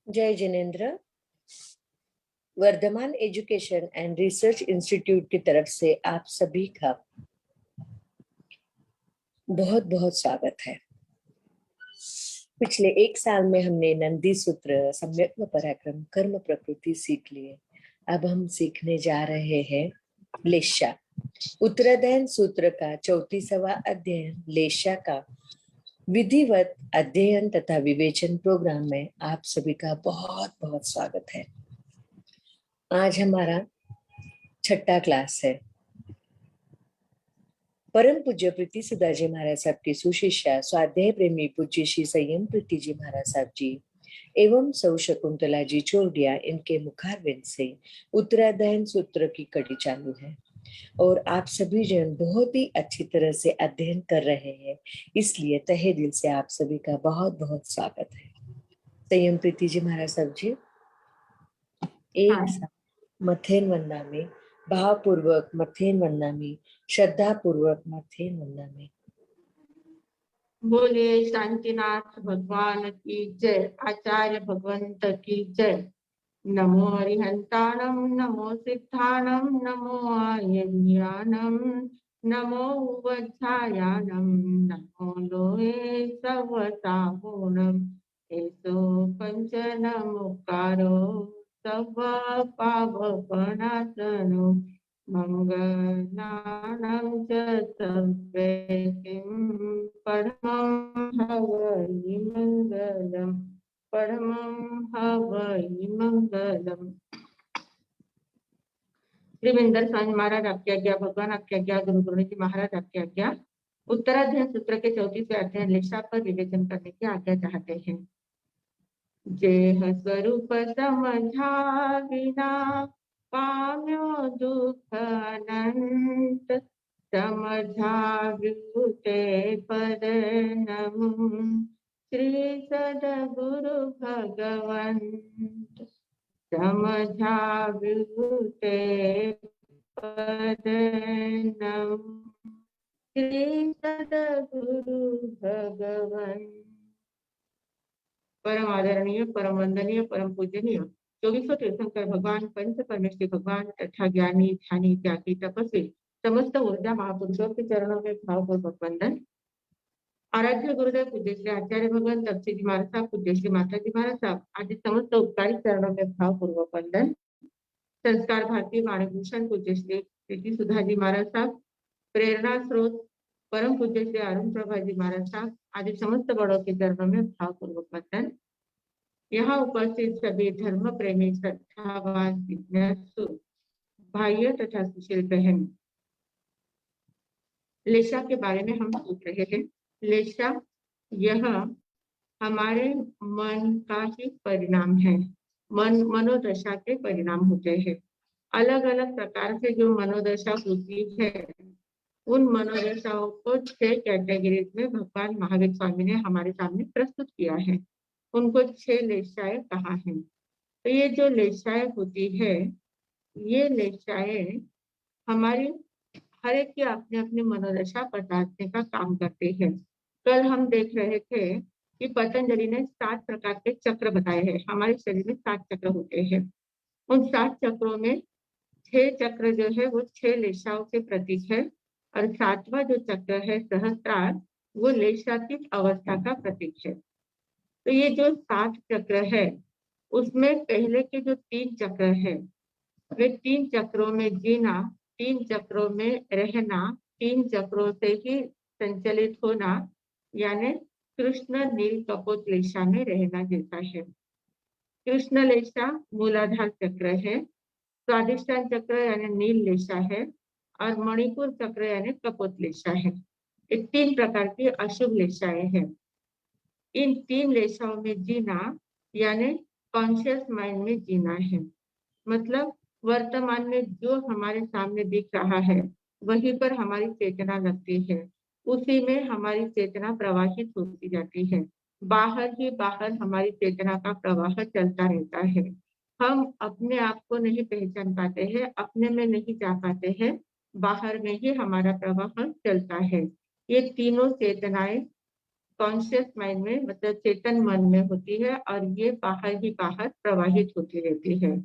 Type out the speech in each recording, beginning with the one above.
जय जिनेन्द्र। Vardhaman education and research institute की तरफ से आप सभी का बहुत बहुत स्वागत है। पिछले एक साल में हमने नंदी सूत्र, सम्यक पराक्रम, कर्म प्रकृति सीख लिए। अब हम सीखने जा रहे हैं लेशा। उत्तराधायन सूत्र का 34वां अध्ययन लेशा का विधिवत अध्ययन तथा विवेचन प्रोग्राम में आप सभी का बहुत बहुत स्वागत है। आज हमारा 6ठा क्लास है। परम पूज्य प्रीति सुधा जी महाराज साहब की सुशिष्या स्वाध्याय प्रेमी पूज्य श्री संयम प्रीति जी महाराज साहब जी एवं सौ शकुंतला जी चोरडिया, इनके मुखारविंद से उत्तराधायन सूत्र की कड़ी चालू है और आप सभी जन बहुत ही अच्छी तरह से अध्ययन कर रहे हैं, इसलिए तहे दिल से आप सभी का बहुत बहुत स्वागत है। संयम प्रीति जी महाराज साहब जी एक साथ मथेन वंदनामी, भावपूर्वक मथेन वंदनामी, श्रद्धा पूर्वक मथेन वंदनामी। बोलिए शांतिनाथ भगवान की जय, आचार्य भगवंत की जय। नमो अरिहंताणं, नमो सिद्धाणं, नमो आर्यज्ञानं, नमो वज्रायानं, नमो लोहे सवसाहुणं। एसो पंचनमुकारो सर्व पापप्रणाशनो, मंगलानां च सर्वेकिं परमं हवै मंगलम्, परमं हवै मंगलम्। श्रीविंदर स्वामी महाराज आपकी आज्ञा, भगवान आपकी आज्ञा, गुरु गुरुजी जी महाराज आपकी आज्ञा। उत्तराध्ययन सूत्र के 34वें अध्ययन लेशा पर विवेचन करने की आज्ञा चाहते हैं। जेह स्वरूप समझा बिना पाम्यो दुख अनंत, समझा विभूते पद नमु श्री सद्गुरु भगवंत। समझा विभूते पद नमु श्री सद्गुरु भगवंत। परम आदरणीय, परम वंदनीय, परम पूजनीय 24 तीर्थंकर भगवान, पंच परमेश्वरी भगवान तथा ज्ञानी ध्यानी त्यागी तपस्वी समस्त ऊर्जा महापुरुषों के चरणों में भावपूर्वक वंदन। आराध्य गुरुदेव पूज्य श्री आचार्य भगवान तपसी जी महाराज साहब, पूज्य श्री माता जी महाराज साहब आदि समस्त उपकारी चरणों में भावपूर्वक वंदन। संस्कार भारती वाणीभूषण पूज्य श्री प्रीति सुधा जी महाराज साहब, प्रेरणा स्रोत परम पूज्य श्री अरुण प्रभा जी महाराज साहब आदि समस्त बड़ों के चरणों में भावपूर्वक वंदन। यहाँ उपस्थित सभी धर्म प्रेमी श्रद्धावान जिज्ञासु भाइयों तथा सुशील बहन, लेशा के बारे में हम सोच रहे हैं। लेशा यह हमारे मन का ही परिणाम है। मनोदशा के परिणाम होते हैं। अलग अलग प्रकार से जो मनोदशा होती है, उन मनोदशाओं को 6 कैटेगरीज में भगवान महावीर स्वामी ने हमारे सामने प्रस्तुत किया है। उनको 6 लेशाएं कहा है। तो ये जो लेशाएं होती है, ये लेशाएं हमारी हर एक की अपने अपने मनोदशा बताने का काम करते हैं। कल हम देख रहे थे कि पतंजलि ने 7 प्रकार के चक्र बताए हैं। हमारे शरीर में 7 चक्र होते हैं। उन 7 चक्रों में 6 चक्र जो है वो 6 लेशाओं के प्रतीक है और 7वां जो चक्र है सहस्त्रार, वो लेशातीत अवस्था का प्रतीक है। तो ये जो 7 चक्र है, उसमें पहले के जो 3 चक्र है, वे 3 चक्रों में जीना, 3 चक्रों में रहना, 3 चक्रों से ही संचलित होना, यानी कृष्ण नील कपोत लेशा में रहना जैसा है। कृष्ण लेशा मूलाधार चक्र है, स्वादिष्टान चक्र यानी नील लेशा है और मणिपुर चक्र यानी कपोत लेशा है। ये 3 प्रकार की अशुभ लेशाएं हैं। इन 3 लेशाओं में जीना यानी कॉन्शियस माइंड में जीना है। मतलब वर्तमान में जो हमारे सामने दिख रहा है, वहीं पर हमारी चेतना लगती है, उसी में हमारी चेतना प्रवाहित होती जाती है। बाहर ही बाहर हमारी चेतना का प्रवाह चलता रहता है। हम अपने आप को नहीं पहचान पाते हैं, अपने में नहीं जा पाते हैं, बाहर में ही हमारा प्रवाह चलता है। ये तीनों चेतनाएं कॉन्शियस माइंड में मतलब चेतन मन में होती है और ये बाहर ही बाहर प्रवाहित होती रहती है।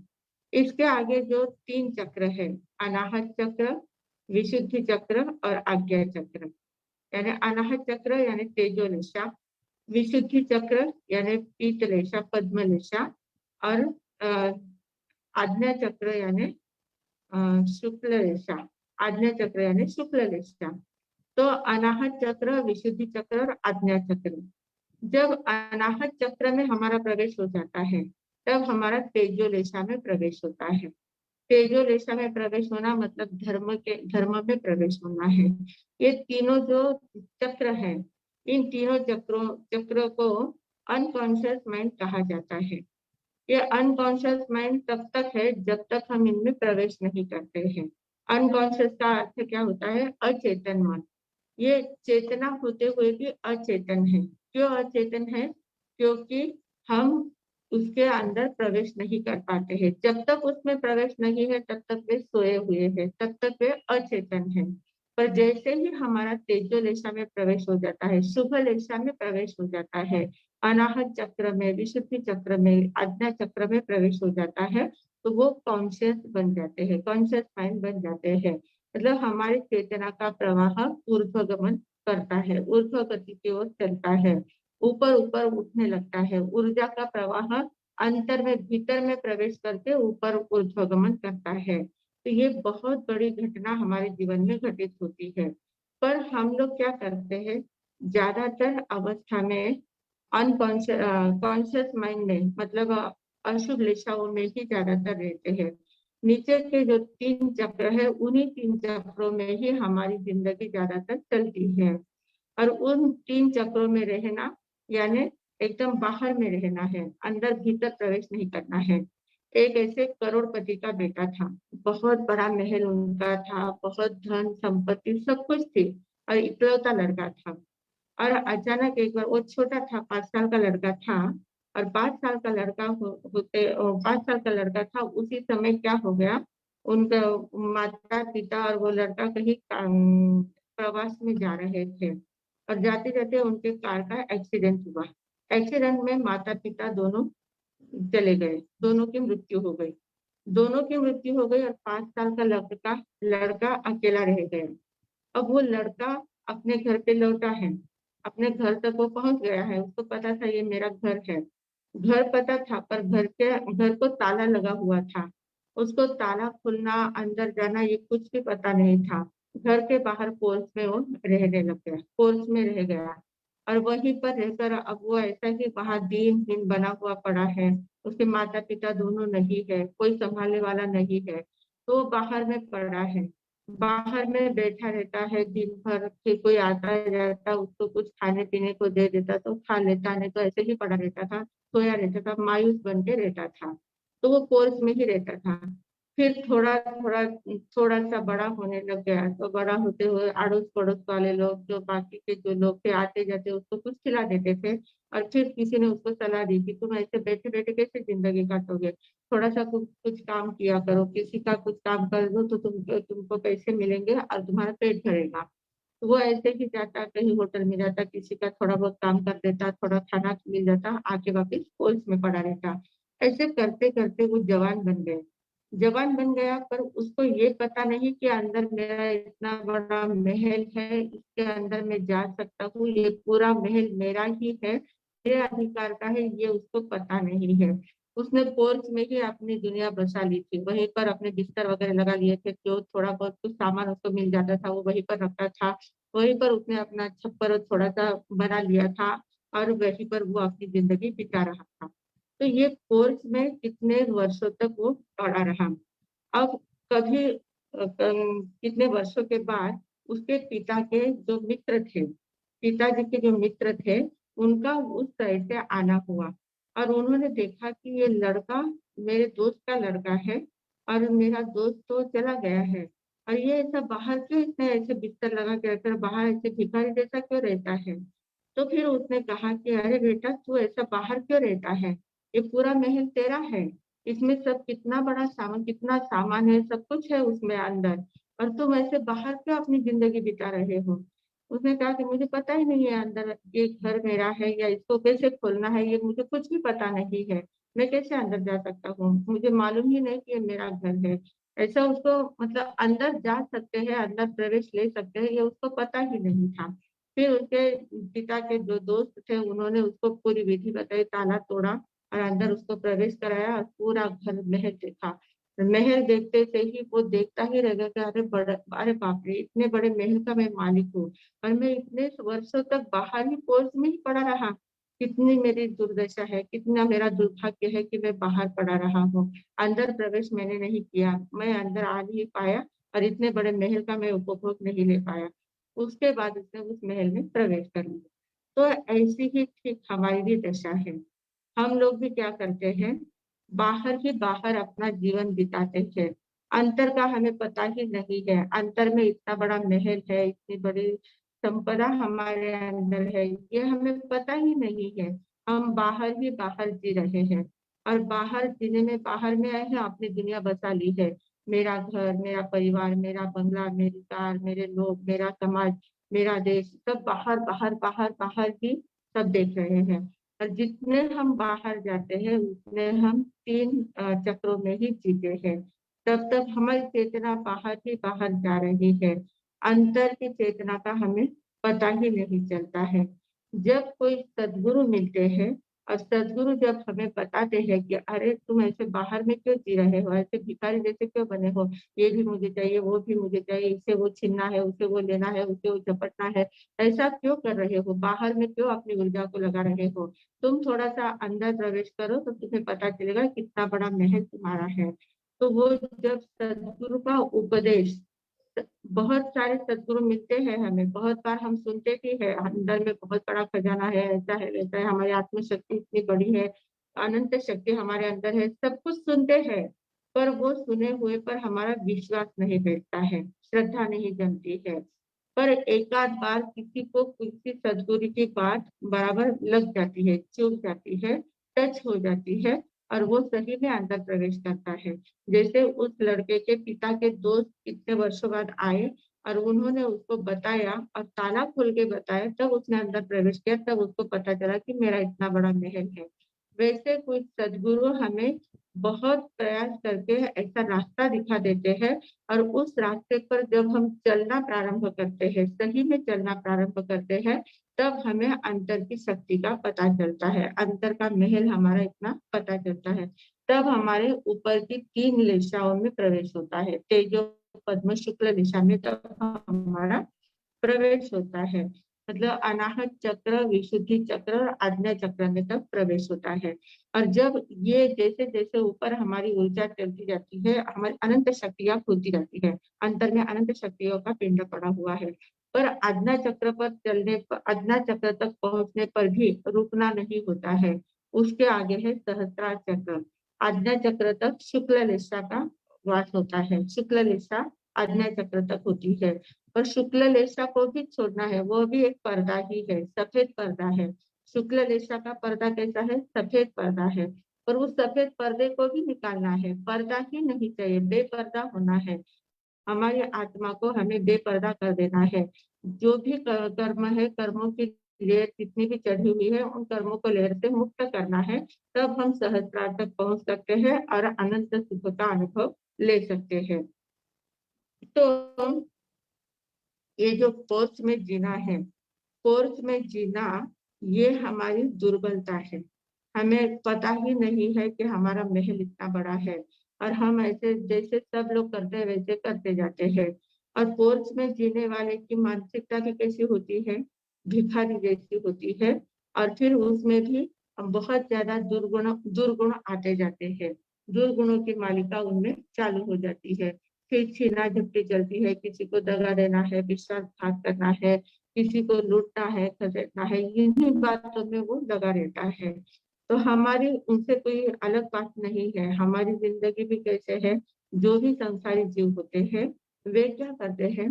इसके आगे जो 3 चक्र है, अनाहत चक्र, विशुद्धि चक्र और आज्ञा चक्र। यानी अनाहत चक्र यानी तेजोलेशा, विशुद्धि चक्र यानी पीतलेशा, पद्मलेशा और अ, आज्ञा चक्र यानी शुक्ल रेशा। आज्ञा चक्र यानी शुक्ल रेशा। तो अनाहत चक्र, विशुद्धि चक्र और आज्ञा चक्र, जब अनाहत चक्र में हमारा प्रवेश हो जाता है तब हमारा तेजोलेशा में प्रवेश होता है। तेजोलेशा में प्रवेश होना मतलब धर्म में प्रवेश होना है। ये तीनों जो चक्र है, इन तीनों चक्रों को अनकॉन्शियस माइंड कहा जाता है। ये अनकॉन्शियस माइंड तब तक है जब तक हम इनमें प्रवेश नहीं करते हैं। अनकॉन्शियस का अर्थ क्या होता है? अचेतन मन। ये चेतना होते हुए भी अचेतन है। क्यों अचेतन है? क्योंकि हम उसके अंदर प्रवेश नहीं कर पाते हैं। जब तक उसमें प्रवेश नहीं है तब तक वे सोए हुए हैं, तब तक वे अचेतन हैं। पर जैसे ही हमारा तेजोलेशा में प्रवेश हो जाता है, शुभ लेशा में प्रवेश हो जाता है, अनाहत चक्र में, विशुद्धि चक्र में, आज्ञा चक्र में प्रवेश हो जाता है, तो वो कॉन्शियस बन जाते हैं, कॉन्शियस माइंड बन जाते हैं। मतलब हमारी चेतना का प्रवाह ऊर्ध्वगमन करता है, ऊर्ध्व गति की ओर चलता है, ऊपर ऊपर उठने लगता है। ऊर्जा का प्रवाह अंतर में, भीतर में प्रवेश करके ऊपर ऊर्ध्वगमन करता है। तो ये बहुत बड़ी घटना हमारे जीवन में घटित होती है। पर हम लोग क्या करते हैं, ज्यादातर अवस्था में अनकॉन्शियस कॉन्शियस माइंड में मतलब अशुभ दिशाओं में ही ज्यादातर रहते हैं। नीचे के जो 3 चक्र है, उन्हीं 3 चक्रों में ही हमारी जिंदगी ज्यादातर चलती है। और उन 3 चक्रों में रहना यानी एकदम बाहर में रहना है, अंदर भीतर प्रवेश नहीं करना है। एक ऐसे करोड़पति का बेटा था, बहुत बड़ा महल उनका था, बहुत धन संपत्ति सब कुछ थी और इकलौता लड़का था। और अचानक एक बार, वो छोटा था, 5 साल का लड़का था, और 5 साल का लड़का होते 5 साल का लड़का था उसी समय क्या हो गया, उनका माता पिता और वो लड़का कहीं प्रवास में जा रहे थे और जाते जाते उनके कार का एक्सीडेंट हुआ। एक्सीडेंट में माता पिता दोनों चले गए, दोनों की मृत्यु हो गई। दोनों की मृत्यु हो गई और 5 साल का लड़का लड़का अकेला रह गया। अब वो लड़का अपने घर पे लौटा है, अपने घर तक वो पहुंच गया है, उसको पता था ये मेरा घर है। घर पता था पर घर को ताला लगा हुआ था। उसको ताला खोलना, अंदर जाना ये कुछ भी पता नहीं था। घर के बाहर पोर्च में वो रहने लग गया, पोर्च में रह गया। और वहीं पर रहकर अब वो ऐसा कि वहां दीनहीन बना हुआ पड़ा है, उसके माता पिता दोनों नहीं है, कोई संभालने वाला नहीं है, तो वो बाहर में पड़ा है। बाहर में बैठा रहता है दिन भर, फिर कोई आता जाता उसको कुछ खाने पीने को दे देता तो खा लेता, नहीं तो ऐसे ही पड़ा रहता था, सोया रहता था, मायूस बन के रहता था। तो वो कोर्स में ही रहता था। फिर थोड़ा थोड़ा थोड़ा सा बड़ा होने लग गया, तो बड़ा होते हुए अड़ोस पड़ोस वाले लोग, जो बाकी के जो लोग थे आते जाते, उसको कुछ खिला देते थे। और फिर किसी ने उसको सलाह दी कि तुम ऐसे बैठे बैठे कैसे जिंदगी काटोगे, थोड़ा सा कुछ कुछ काम किया करो, किसी का कुछ काम कर दो तो तुमको पैसे मिलेंगे और तुम्हारा पेट भरेगा। तो वो ऐसे ही जाता, कहीं होटल में जाता, किसी का थोड़ा बहुत काम कर देता, थोड़ा खाना मिल जाता, आके वापिस कोल्स में पड़ा रहता। ऐसे करते करते वो जवान बन गए। जवान बन गया पर उसको ये पता नहीं कि अंदर मेरा इतना बड़ा महल है, इसके अंदर मैं जा सकता हूँ, ये पूरा महल मेरा ही है, मेरे अधिकार का है, ये उसको पता नहीं है। उसने पोर्च में ही अपनी दुनिया बसा ली थी, वहीं पर अपने बिस्तर वगैरह लगा लिए थे, जो थोड़ा बहुत कुछ सामान उसको मिल जाता था वो वहीं पर रखता था। वहीं पर उसने अपना छप्पर थोड़ा सा बना लिया था और वहीं पर वो अपनी जिंदगी बिता रहा था। तो ये कोर्स में कितने वर्षों तक वो पड़ा रहा। अब कभी कितने वर्षों के बाद उसके पिता के जो मित्र थे, पिताजी के जो मित्र थे, उनका उस साइड से आना हुआ और उन्होंने देखा कि ये लड़का मेरे दोस्त का लड़का है और मेरा दोस्त तो चला गया है, और ये ऐसा बाहर क्यों, इतने ऐसे बिस्तर लगा के रखकर बाहर ऐसे भिखारी जैसा क्यों रहता है। तो फिर उसने कहा कि अरे बेटा, तू ऐसा बाहर क्यों रहता है, ये पूरा महल तेरा है, इसमें सब कितना बड़ा सामान, कितना सामान है, सब कुछ है उसमें अंदर, और तुम ऐसे बाहर क्यों अपनी जिंदगी बिता रहे हो। उसने कहा कि मुझे पता ही नहीं है अंदर ये घर मेरा है या इसको कैसे खोलना है, ये मुझे कुछ भी पता नहीं है। मैं कैसे अंदर जा सकता हूँ? मुझे मालूम ही नहीं कि ये मेरा घर है। ऐसा उसको मतलब अंदर जा सकते हैं, अंदर प्रवेश ले सकते हैं, ये उसको पता ही नहीं था। फिर उसके पिता के जो दोस्त थे उन्होंने उसको पूरी विधि बताई, ताला तोड़ा और अंदर उसको प्रवेश कराया और पूरा घर महल देखा। महल देखते से ही वो देखता ही रह गया कि अरे बाप रे, इतने बड़े महल का मैं मालिक हूँ और मैं इतने वर्षों तक बाहर ही पोर्च में ही पड़ा रहा। कितनी मेरी दुर्दशा है, कितना मेरा दुर्भाग्य है कि मैं बाहर पड़ा रहा हूँ। अंदर प्रवेश मैंने नहीं किया, मैं अंदर आ नहीं पाया और इतने बड़े महल का मैं उपभोग नहीं ले पाया। उसके बाद उसने उस महल में प्रवेश कर लिया। तो ऐसी ही ठीक हमारी भी दशा है। हम लोग भी क्या करते हैं, बाहर ही बाहर अपना जीवन बिताते हैं। अंतर का हमें पता ही नहीं है। अंतर में इतना बड़ा महल है, इतनी बड़ी संपदा हमारे अंदर है, ये हमें पता ही नहीं है। हम बाहर ही बाहर जी रहे हैं और बाहर जीने में बाहर में आए हैं, अपनी दुनिया बसा ली है। मेरा घर, मेरा परिवार, मेरा बंगला, मेरी कार, मेरे लोग, मेरा समाज, मेरा देश, सब बाहर बाहर बाहर बाहर ही सब देख रहे हैं। और जितने हम बाहर जाते हैं उतने हम तीन चक्रों में ही जीते हैं। तब तक हमारी चेतना बाहर ही बाहर जा रही है। अंतर की चेतना का हमें पता ही नहीं चलता है। जब कोई सदगुरु मिलते हैं और सदगुरु जब हमें बताते हैं कि अरे तुम ऐसे बाहर में क्यों जी रहे हो, ऐसे भिखारी जैसे क्यों बने हो, ये भी मुझे चाहिए, वो भी मुझे चाहिए, इससे वो छीनना है, उसे वो लेना है, उसे वो झपटना है, ऐसा क्यों कर रहे हो, बाहर में क्यों अपनी ऊर्जा को लगा रहे हो? तुम थोड़ा सा अंदर प्रवेश करो तो तुम्हें पता चलेगा कितना बड़ा महल तुम्हारा है। तो वो जब सदगुरु का उपदेश, बहुत सारे सदगुरु मिलते हैं हमें, बहुत बार हम सुनते भी है अंदर में बहुत बड़ा खजाना है, ऐसा है वैसा है, हमारी आत्मशक्ति इतनी बड़ी है, अनंत शक्ति हमारे अंदर है, सब कुछ सुनते हैं। पर वो सुने हुए पर हमारा विश्वास नहीं बैठता है, श्रद्धा नहीं जमती है। पर एक आध बार किसी को किसी सदगुरु की बात बराबर लग जाती है, चुभ जाती है, टच हो जाती है और वो सही में अंदर प्रवेश करता है। जैसे उस लड़के के पिता के दोस्त कितने वर्षों बाद आए और उन्होंने उसको बताया और ताला खोल के बताया, तब उसने अंदर प्रवेश किया, तब उसको पता चला कि मेरा इतना बड़ा महल है। वैसे कुछ सदगुरु हमें बहुत प्रयास करके ऐसा रास्ता दिखा देते हैं और उस रास्ते पर जब हम चलना प्रारंभ करते हैं, सही में चलना प्रारंभ करते हैं, तब हमें अंतर की शक्ति का पता चलता है, अंतर का महल हमारा इतना पता चलता है। तब हमारे ऊपर की तीन लिशाओं में प्रवेश होता है, तेजो पद्म शुक्ल दिशा में तब हमारा प्रवेश होता है। मतलब अनाहत चक्र, विशुद्धि चक्र और आज्ञा चक्र में तब प्रवेश होता है। और जब ये जैसे जैसे ऊपर हमारी ऊर्जा चलती जाती है, हमारी अनंत शक्तियां खुलती जाती है, अंतर में अनंत शक्तियों का पिंड पड़ा हुआ है। पर आज्ञा चक्र पर चलने पर, आज्ञा चक्र तक पहुंचने पर भी रुकना नहीं होता है। उसके आगे है सहस्त्रार चक्र। आज्ञा चक्र तक शुक्ल लिशा का वास होता है, शुक्ल लिशा आज्ञा चक्र तक होती है। और शुक्ल लेशा को भी छोड़ना है, वो भी एक पर्दा ही है, सफेद पर्दा है। शुक्ल लेशा का पर्दा कैसा है? सफेद पर्दा है। और उस सफेद पर्दे को भी निकालना है, पर्दा ही नहीं चाहिए, बेपर्दा होना है। हमारी आत्मा को हमें बेपर्दा कर देना है। जो भी कर्म है, कर्मों की लेयर जितनी भी चढ़ी हुई है, उन कर्मों को लेयर से मुक्त करना है। तब हम सहस्त्रार तक पहुंच सकते हैं और अनंत सुख का अनुभव ले सकते हैं। तो ये जो कोर्स में जीना है, कोर्स में जीना, ये हमारी दुर्बलता है। हमें पता ही नहीं है कि हमारा महल इतना बड़ा है और हम ऐसे जैसे सब लोग करते हैं वैसे करते जाते हैं। और कोर्स में जीने वाले की मानसिकता भी कैसी होती है? भिखारी जैसी होती है। और फिर उसमें भी बहुत ज्यादा दुर्गुण दुर्गुण आते जाते हैं, दुर्गुणों की मालिका उनमें चालू हो जाती है। फिर छीना झपटी चलती है, किसी को दगा देना है, विश्वासघात करना है, किसी को लूटना है, खसेड़ना है, इन्हीं बातों में वो लगा रहता है। तो हमारी उनसे कोई अलग बात नहीं है। हमारी जिंदगी भी कैसे है, जो भी संसारी जीव होते हैं वे क्या करते हैं,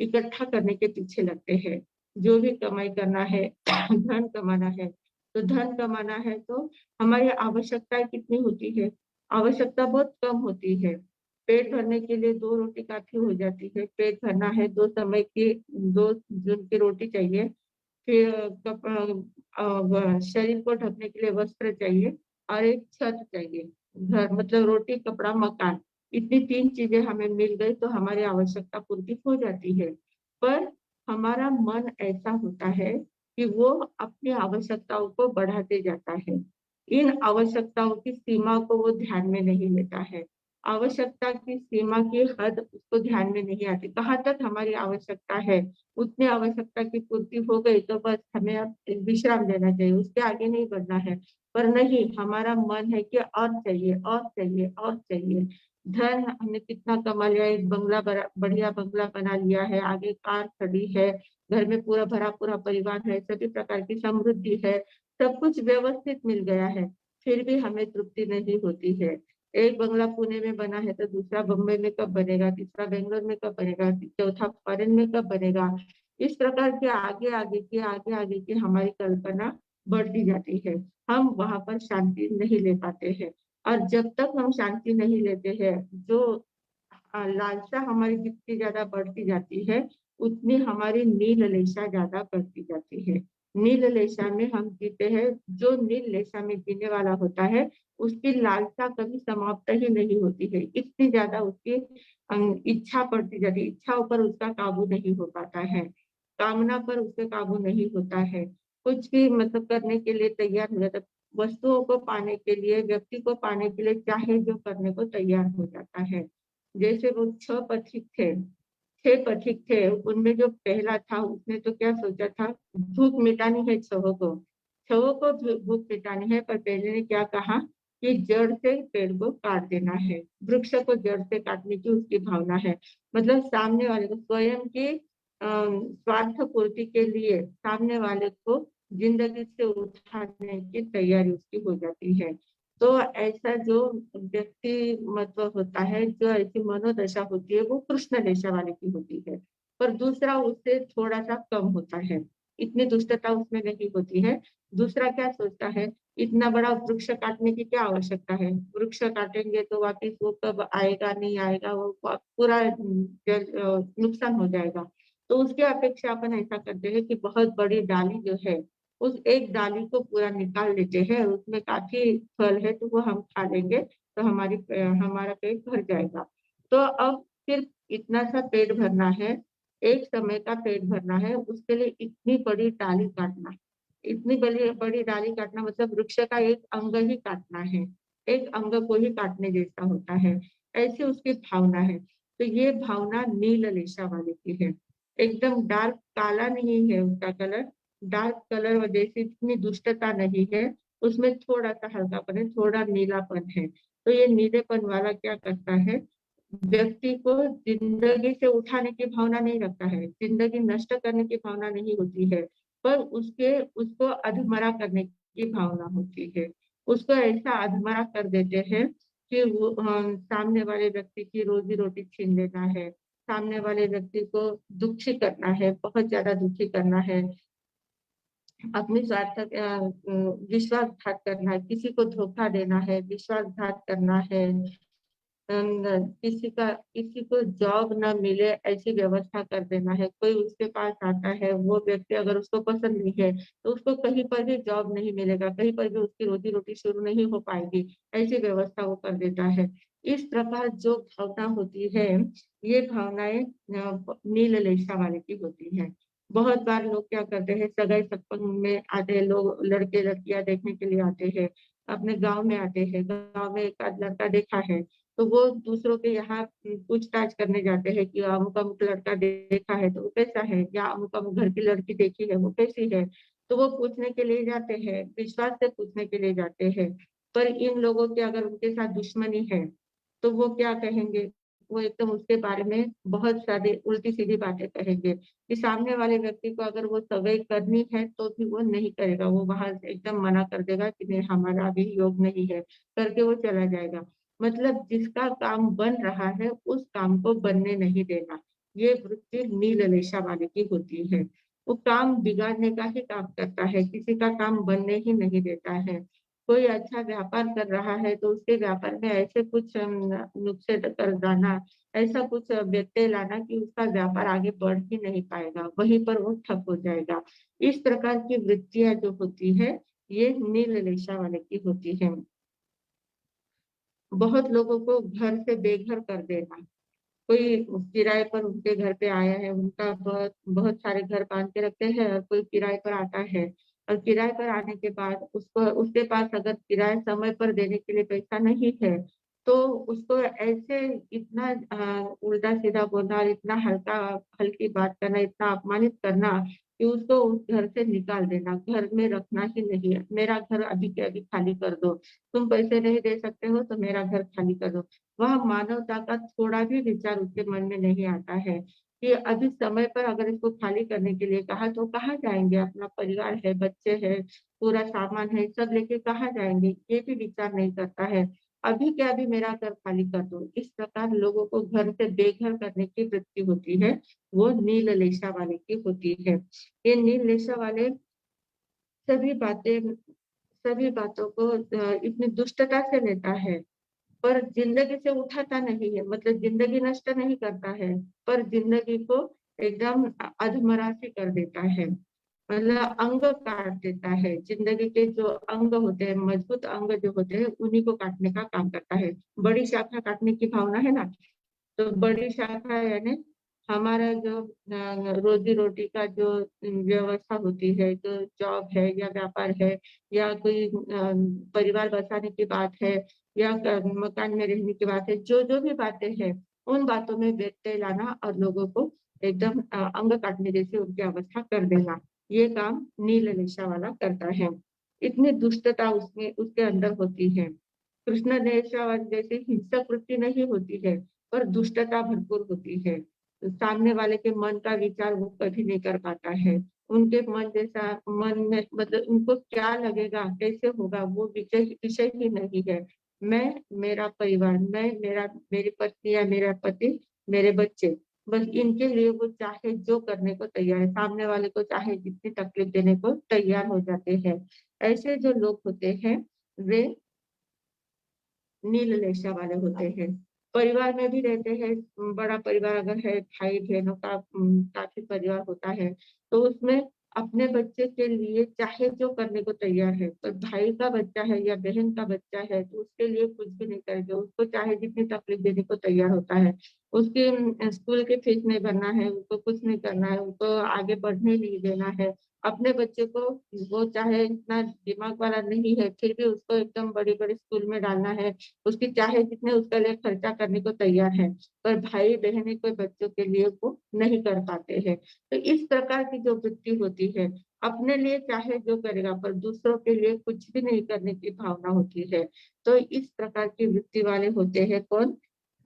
इकट्ठा करने के पीछे लगते हैं। जो भी कमाई करना है, धन कमाना है, तो धन कमाना है तो हमारी आवश्यकताएं कितनी होती है? आवश्यकता बहुत कम होती है। पेट भरने के लिए 2 रोटी काफ़ी हो जाती है। पेट भरना है 2 समय की 2 जून की रोटी चाहिए। फिर शरीर को ढकने के लिए वस्त्र चाहिए और एक छत चाहिए। घर मतलब रोटी, कपड़ा, मकान, इतनी 3 चीज़ें हमें मिल गई तो हमारी आवश्यकता पूर्ति हो जाती है। पर हमारा मन ऐसा होता है कि वो अपनी आवश्यकताओं को बढ़ाते जाता है। इन आवश्यकताओं की सीमा को वो ध्यान में नहीं लेता है। आवश्यकता की सीमा की हद उसको ध्यान में नहीं आती। कहाँ तक हमारी आवश्यकता है, उतनी आवश्यकता की पूर्ति हो गई तो बस हमें अब विश्राम लेना चाहिए, उसके आगे नहीं बढ़ना है। पर नहीं, हमारा मन है कि और चाहिए, और चाहिए, और चाहिए। धन हमने कितना कमा लिया, एक बंगला बढ़िया बंगला बना लिया है, आगे कार खड़ी है, घर में पूरा भरा पूरा परिवार है, सभी प्रकार की समृद्धि है, सब कुछ व्यवस्थित मिल गया है, फिर भी हमें तृप्ति नहीं होती है। एक बंगला पुणे में बना है तो दूसरा बम्बई में कब बनेगा, तीसरा बेंगलोर में कब बनेगा, चौथा फॉरेन में कब बनेगा। इस प्रकार के आगे आगे की हमारी कल्पना बढ़ती जाती है। हम वहां पर शांति नहीं ले पाते हैं और जब तक हम शांति नहीं लेते हैं, जो लालसा हमारी जितनी ज्यादा बढ़ती जाती है, उतनी हमारी नील लेशा ज्यादा बढ़ती जाती है। नील लेशा में हम जीते हैं, जो नील लेशा में जीने वाला होता है, उसकी लालसा कभी समाप्त ही नहीं होती है। इतनी ज्यादा उसकी इच्छा बढ़ती जाती है, इच्छाओं पर उसका काबू नहीं हो पाता है, कामना पर उसका काबू नहीं होता है, कुछ भी मतलब करने के लिए तैयार हो जाता है। वस्तुओं को पाने के लिए, व्यक्ति को पाने के लिए चाहे जो करने को तैयार हो जाता है। जैसे वो 6 पथिक थे, 6 पथिक थे, उनमें जो पहला था उसने तो क्या सोचा था, भूख मिटानी है 6 को, 6 को भूख मिटानी है, पर पहले ने क्या कहा कि जड़ से पेड़ को काट देना है, वृक्ष को जड़ से काटने की उसकी भावना है। मतलब सामने वाले को स्वयं की स्वार्थ पूर्ति के लिए सामने वाले को जिंदगी से उठाने की तैयारी उसकी हो जाती है। तो ऐसा जो व्यक्ति मतलब होता है, जो ऐसी मनोदशा होती है, वो कृष्ण रेशा वाले की होती है। पर दूसरा उससे थोड़ा सा कम होता है, इतनी दुष्टता उसमें नहीं होती है। दूसरा क्या सोचता है, इतना बड़ा वृक्ष काटने की क्या आवश्यकता है, वृक्ष काटेंगे तो वापिस वो कब आएगा नहीं आएगा, वो पूरा नुकसान हो जाएगा। तो उसके अपेक्षा अपन ऐसा करते हैं कि बहुत बड़ी डाली जो है, उस एक डाली को पूरा निकाल लेते हैं, उसमें काफी फल है तो वो हम खा लेंगे तो हमारा पेट भर जाएगा। तो अब सिर्फ इतना सा पेट भरना है, एक समय का पेट भरना है, उसके लिए इतनी बड़ी डाली काटना, इतनी बड़ी बड़ी डाली काटना मतलब वृक्ष का एक अंग ही काटना है, एक अंग को ही काटने जैसा होता है, ऐसी उसकी भावना है। तो ये भावना नील लेशा वाले की है, एकदम डार्क काला नहीं है उसका कलर, डार्क कलर वजह से इतनी दुष्टता नहीं है, उसमें थोड़ा सा हल्कापन है, थोड़ा नीलापन है। तो ये नीलेपन वाला क्या करता है, व्यक्ति को जिंदगी से उठाने की भावना नहीं रखता है, जिंदगी नष्ट करने की भावना नहीं होती है, पर उसको अधमरा करने की भावना होती है। उसको ऐसा अधमरा कर देते हैं कि वो सामने वाले व्यक्ति की रोजी रोटी छीन लेना है, सामने वाले व्यक्ति को दुखी करना है, बहुत ज्यादा दुखी करना है, अपनी स्वार्थ विश्वासघात करना है, किसी को धोखा देना है, विश्वासघात करना है, किसी को जॉब न मिले ऐसी व्यवस्था कर देना है। कोई उसके पास आता है, वो व्यक्ति अगर उसको पसंद नहीं है तो उसको कहीं पर भी जॉब नहीं मिलेगा, कहीं पर भी उसकी रोजी रोटी शुरू नहीं हो पाएगी, ऐसी व्यवस्था वो कर देता है। इस प्रकार जो भावना होती है, ये भावनाएं नील लेशा वाले की होती है। बहुत बार लोग क्या करते हैं, सगाई संपन्न में आते हैं लोग, लड़के लड़कियां देखने के लिए आते हैं, अपने गांव में आते हैं, गांव में एक आध लड़का देखा है तो वो दूसरों के यहाँ पूछताछ करने जाते हैं कि अमुक अमुक लड़का देखा है तो वो कैसा है, या अमुक अमुक घर की लड़की देखी है वो कैसी है। तो वो पूछने के लिए जाते हैं, विश्वास से पूछने के लिए जाते हैं। पर इन लोगों की अगर उनके साथ दुश्मनी है तो वो क्या कहेंगे, वो एकदम उसके बारे में बहुत सारी उल्टी सीधी बातें कहेंगे कि सामने वाले व्यक्ति को अगर वो सगाई करनी है तो भी वो नहीं करेगा, वो वहां से एकदम मना कर देगा कि नहीं हमारा अभी योग नहीं है, करके वो चला जाएगा। मतलब जिसका काम बन रहा है उस काम को बनने नहीं देना, ये वृत्ति नील लेशा वाले की होती है। वो काम बिगाड़ने का ही काम करता है, किसी का काम बनने ही नहीं देता है। कोई अच्छा व्यापार कर रहा है तो उसके व्यापार में ऐसे कुछ नुक्से कर डालना, ऐसा कुछ व्यत्यय लाना कि उसका व्यापार आगे बढ़ ही नहीं पाएगा, वहीं पर वो ठप हो जाएगा। इस प्रकार की वृत्तियां जो होती है, ये नील रेशा वाले की होती है। बहुत लोगों को घर से बेघर कर देना, कोई किराए पर उनके घर पे आया है, उनका बहुत बहुत सारे घर बांध के रखते हैं और कोई किराए पर आता है और किराए पर आने के बाद उसको उसके पास अगर किराया समय पर देने के लिए पैसा नहीं है, तो उसको ऐसे इतना उल्टा सीधा बोलना और इतना हल्की बात करना, इतना अपमानित करना कि उसको उस घर से निकाल देना, घर में रखना ही नहीं है। मेरा घर अभी के अभी खाली कर दो, तुम पैसे नहीं दे सकते हो तो मेरा घर खाली कर दो। वह मानवता का थोड़ा भी विचार उसके मन में नहीं आता है कि अभी समय पर अगर इसको खाली करने के लिए कहा तो कहाँ जाएंगे, अपना परिवार है, बच्चे हैं, पूरा सामान है, सब लेके कहाँ जाएंगे, ये भी विचार नहीं करता है। अभी के अभी मेरा घर खाली कर दो। इस प्रकार लोगों को घर से बेघर करने की वृत्ति होती है, वो नील लेशा वाले की होती है। ये नील लेशा वाले सभी बातें सभी बातों को इतनी दुष्टता से लेता है, पर जिंदगी से उठाता नहीं है, मतलब जिंदगी नष्ट नहीं करता है, पर जिंदगी को एकदम अधमराशी कर देता है, मतलब अंग काट देता है। जिंदगी के जो अंग होते हैं, मजबूत अंग जो होते हैं, उन्हीं को काटने का काम करता है। बड़ी शाखा काटने की भावना है ना, तो बड़ी शाखा यानी हमारा जो रोजी रोटी का जो व्यवस्था होती है, जो जॉब है या व्यापार है या कोई परिवार बसाने की बात है या मकान में रहने की बात है, जो जो भी बातें हैं, उन बातों में व्यत्यय लाना और लोगों को एकदम अंग काटने जैसी उनकी अवस्था कर देना, ये काम नील रेशा वाला करता है। इतनी दुष्टता उसमें उसके अंदर होती है। कृष्ण रेशा वाली जैसे हिंसक वृत्ति नहीं होती है, पर दुष्टता भरपूर होती है। सामने वाले के मन का विचार वो कभी नहीं कर पाता है। उनके मन जैसा मन में मतलब उनको क्या लगेगा, कैसे होगा, वो विषय विषय ही नहीं है। मैं, मेरा परिवार, मेरी पत्नी या मेरा पति, मेरे बच्चे, बस इनके लिए वो चाहे जो करने को तैयार है, सामने वाले को चाहे जितनी तकलीफ देने को तैयार हो जाते हैं। ऐसे जो लोग होते हैं, वे नील रेशा वाले होते हैं। परिवार में भी रहते हैं, बड़ा परिवार अगर है, भाई बहनों का काफी परिवार होता है, तो उसमें अपने बच्चे के लिए चाहे जो करने को तैयार है, पर भाई का बच्चा है या बहन का बच्चा है तो उसके लिए कुछ भी नहीं करेंगे, उसको चाहे जितनी तकलीफ देने को तैयार होता है। उसके स्कूल की फीस नहीं भरना है, उसको कुछ नहीं करना है, उनको आगे बढ़ने नहीं देना है। अपने बच्चे को, वो चाहे इतना दिमाग वाला नहीं है, फिर भी उसको एकदम बड़ी बड़ी स्कूल में डालना है, उसकी चाहे जितने उसके लिए खर्चा करने को तैयार है, पर भाई बहन कोई बच्चों के लिए वो नहीं कर पाते हैं। तो इस प्रकार की जो वृत्ति होती है, अपने लिए चाहे जो करेगा पर दूसरों के लिए कुछ भी नहीं करने की भावना होती है। तो इस प्रकार की वृत्ति वाले होते हैं कौन?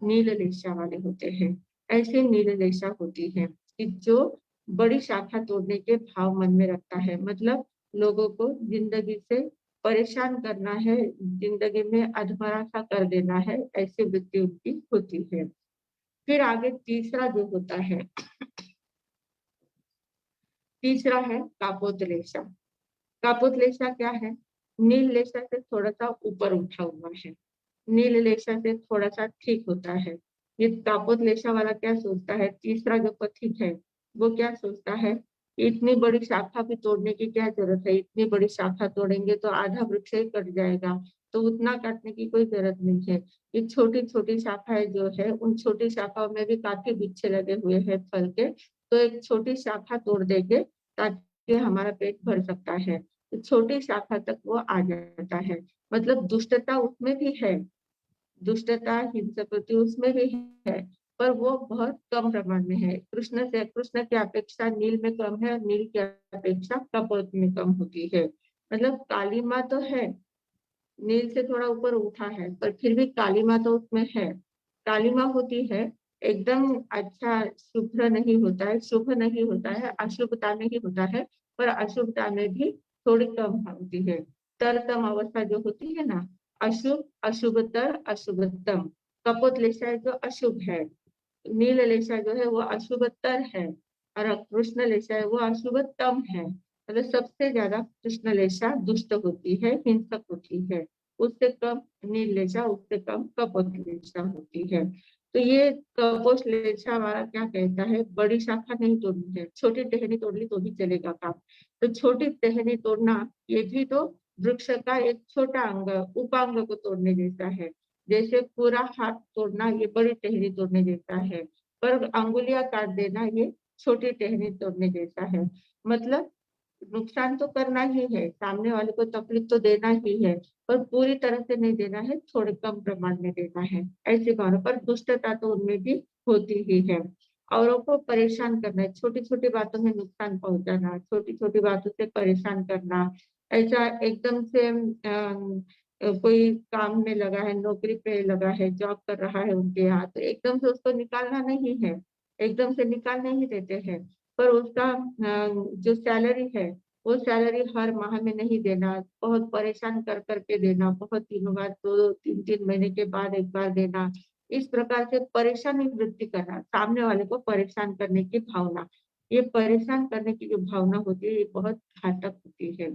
नील रेशा वाले होते हैं। ऐसे नील रेशा होती है कि जो बड़ी शाखा तोड़ने के भाव मन में रखता है, मतलब लोगों को जिंदगी से परेशान करना है, जिंदगी में अधमरा सा कर देना है, ऐसी वृत्ति उनकी होती है। फिर आगे तीसरा जो होता है, तीसरा है कापोतलेशा। कापोतलेशा क्या है? नील लेशा से थोड़ा सा ऊपर उठा हुआ है, नील लेशा से थोड़ा सा ठीक होता है। ये कापोतलेशा वाला क्या सोचता है, तीसरा जो पथिक है, वो क्या सोचता है, इतनी बड़ी शाखा भी तोड़ने की क्या जरूरत है, इतनी बड़ी शाखा तोड़ेंगे तो आधा वृक्ष ही कट जाएगा, तो उतना काटने की कोई जरूरत नहीं है। ये छोटी छोटी शाखाएं जो है, उन छोटी शाखाओं में भी काफी गुच्छे लगे हुए हैं फल के, तो एक छोटी शाखा तोड़ देंगे ताकि हमारा पेट भर सकता है, तो छोटी शाखा तक वो आ जाता है। मतलब दुष्टता उसमें भी है, दुष्टता हिंसक उसमें भी है, पर वो बहुत कम प्रमाण में है। कृष्ण की अपेक्षा नील में कम है और नील की अपेक्षा कपोत में कम होती है। मतलब काली माँ तो है, नील से थोड़ा ऊपर उठा है, पर फिर भी काली माँ तो उसमें है। काली माँ होती है एकदम अच्छा, शुभ्र नहीं होता है, शुभ नहीं होता है, अशुभता में ही होता है, पर अशुभता में भी थोड़ी कम होती है। तरतम अवस्था जो होती है ना, अशुभ, अशुभतर, अशुभतम। कपोत लेशा जो अशुभ है, नील लेशा जो है वो अशुभतर है, और कृष्ण लेशा है वो अशुभतम है। मतलब सबसे ज्यादा कृष्णलेशा दुष्ट होती है, हिंसक होती है। उससे कम नीललेशा, उससे कम कपोतलेशा होती है। तो ये कपोतलेशा वाला क्या कहता है, बड़ी शाखा नहीं तोड़नी है, छोटी टहनी तोड़ ली तो भी चलेगा काम। तो छोटी टहनी तोड़ना ये भी तो वृक्ष का एक छोटा अंग, उपांग को तोड़ने जैसा है। जैसे पूरा हाथ तोड़ना ये बड़ी टहनी तोड़ने जैसा है, पर अंगुलियां काट देना ये छोटी टहनी तोड़ने जैसा है। मतलब नुकसान तो करना ही है, सामने वाले को तकलीफ तो देना ही है, पर पूरी तरह से नहीं देना है, थोड़े कम प्रमाण में देना है। ऐसी भावना, पर दुष्टता तो उनमें भी होती ही है। औरों को परेशान करना है, छोटी छोटी बातों में नुकसान पहुंचाना, छोटी छोटी बातों से परेशान करना। ऐसा एकदम से कोई काम में लगा है, नौकरी पे लगा है, जॉब कर रहा है उनके यहाँ, तो एकदम से उसको निकालना नहीं है, एकदम से निकाल नहीं देते हैं। पर उसका जो सैलरी है वो सैलरी हर माह में नहीं देना, बहुत परेशान कर करके देना, बहुत दिनों बाद, 2-3 महीने के बाद एक बार देना। इस प्रकार से परेशानी वृद्धि करना, सामने वाले को परेशान करने की भावना, ये परेशान करने की जो भावना होती है ये बहुत घातक होती है।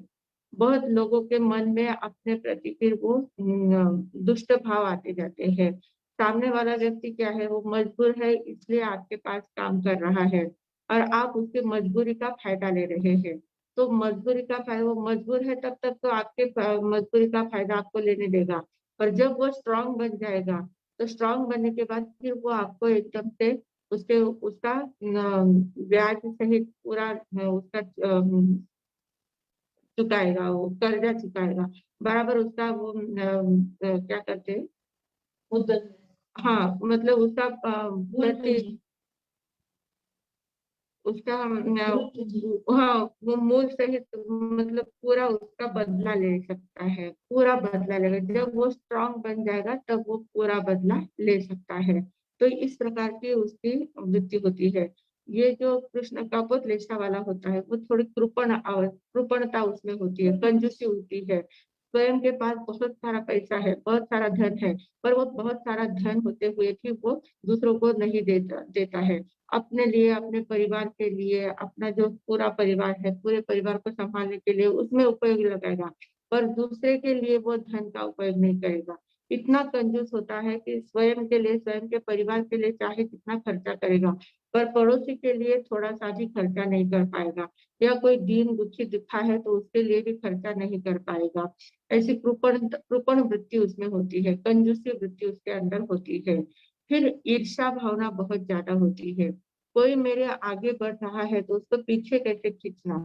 बहुत लोगों के मन में अपने प्रति फिर वो दुष्ट भाव आते जाते हैं। सामने वाला व्यक्ति क्या है, वो मजबूर है इसलिए आपके पास काम कर रहा है और आप उसकी मजबूरी का फायदा ले रहे हैं। तो मजबूरी का फायदा, वो मजबूर है तब तक तो आपके मजबूरी का फायदा आपको लेने देगा, पर जब वो स्ट्रांग बन जाएगा तो स्ट्रांग बनने के बाद फिर वो आपको एकदम से उसके उसका ब्याज सहित पूरा उसका चुकाएगा, वो कर्जा चुकाएगा बराबर उसका। वो क्या करते हैं, मुद्दत, हाँ मतलब उसका प्रति उसका हाँ वो मूल सहित मतलब पूरा उसका बदला ले सकता है, पूरा बदला लेगा। जब वो स्ट्रांग बन जाएगा तब वो पूरा बदला ले सकता है। तो इस प्रकार की उसकी वृत्ति होती है। ये जो कृष्ण कपोतलेशा वाला होता है वो थोड़ी कृपणता उसमें होती है, कंजूसी होती है। स्वयं के पास बहुत सारा पैसा है, बहुत सारा धन है, पर वो बहुत सारा धन होते हुए भी वो दूसरों को नहीं देता है। अपने लिए, अपने परिवार के लिए, अपना जो पूरा परिवार है, पूरे परिवार को संभालने के लिए उसमें उपयोग लगाएगा, पर दूसरे के लिए वो धन का उपयोग नहीं करेगा। इतना कंजूस होता है कि स्वयं के लिए, स्वयं के परिवार के लिए चाहे कितना खर्चा करेगा, पर पड़ोसी के लिए थोड़ा सा भी खर्चा नहीं कर पाएगा। या कोई दीन दुखी दिखा है तो उसके लिए भी खर्चा नहीं कर पाएगा। ऐसी कृपण वृत्ति उसमें होती है, कंजूसी वृत्ति उसके अंदर होती है। फिर ईर्ष्या भावना बहुत ज्यादा होती है। कोई मेरे आगे बढ़ रहा है तो उसको पीछे कैसे खींचना,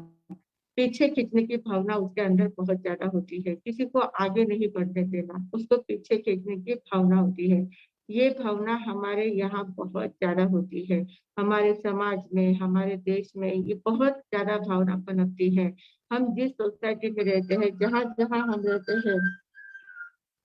पीछे खींचने की भावना उसके अंदर बहुत ज्यादा होती है। किसी को आगे नहीं बढ़ने देना, उसको पीछे खींचने की भावना होती है। ये भावना हमारे यहाँ बहुत ज्यादा होती है, हमारे समाज में, हमारे देश में ये बहुत ज्यादा भावना पनपती है। हम जिस सोसाइटी में रहते हैं, जहाँ जहाँ हम रहते हैं,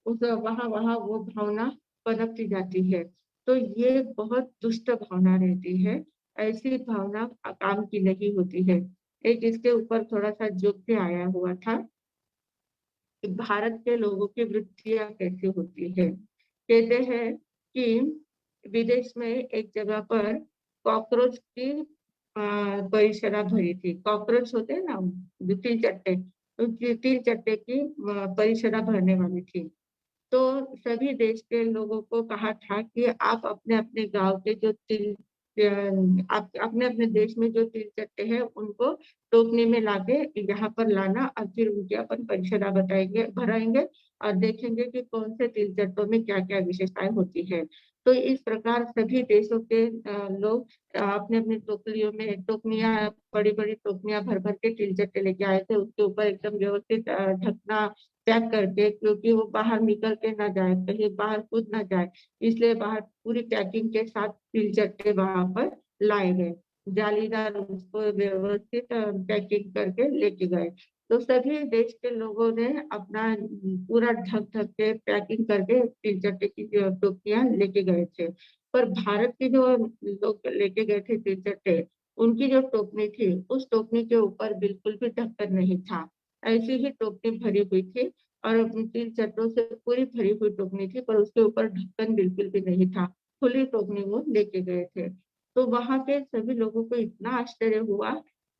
उस वहाँ वहाँ वो भावना पनपती जाती है। तो ये बहुत दुष्ट भावना रहती है। ऐसी भावना काम की नहीं होती है। एक इसके ऊपर थोड़ा सा जोक भी आया हुआ था कि भारत के लोगों की वृत्तियां कैसी होती है। कहते हैं कि विदेश में एक जगह पर कॉकरोच की परिषदा भरी थी। कॉकरोच होते हैं ना, जो तीन चट्टे, तो तीन चट्टे की परिषदा भरने वाली थी। तो सभी देश के लोगों को कहा था कि आप अपने अपने गांव के जो आप अपने अपने देश में जो तिल चट्टे हैं उनको टोकनी में लाके यहाँ पर लाना, और फिर उनकी अपन परिषदा बताएंगे, भराएंगे और देखेंगे कि कौन से तिल चट्टों में क्या क्या विशेषताएं होती है। तो इस प्रकार सभी देशों के लोग अपने अपने टोकरियों में टोकनियां, बड़ी बड़ी टोकनियां भर भर के तिल चट्टे लेके आए थे। उसके ऊपर एकदम व्यवस्थित ढकना पैक करके, क्योंकि वो बाहर निकल के ना जाए, कहीं बाहर कूद ना जाए, इसलिए बाहर पूरी पैकिंग के साथ तिल चट्टे वहां पर लाए गए। जालीदार उसको व्यवस्थित पैकिंग करके लेके गए। तो सभी देश के लोगों ने अपना पूरा ढक ढक के पैकिंग करके तिल चट्टे की टोकरियां लेके गए थे। पर भारत के जो लोग लेके गए थे तिल चट्टे, उनकी जो टोकनी थी उस टोकनी के ऊपर बिल्कुल भी ढक्कन नहीं था। ऐसी ही टोकनी भरी हुई थी और तिल चट्टों से पूरी भरी हुई टोकनी थी, पर उसके ऊपर ढक्कन बिल्कुल भी नहीं था। खुली टोकनी वो लेके गए थे। तो वहां के सभी लोगों को इतना आश्चर्य हुआ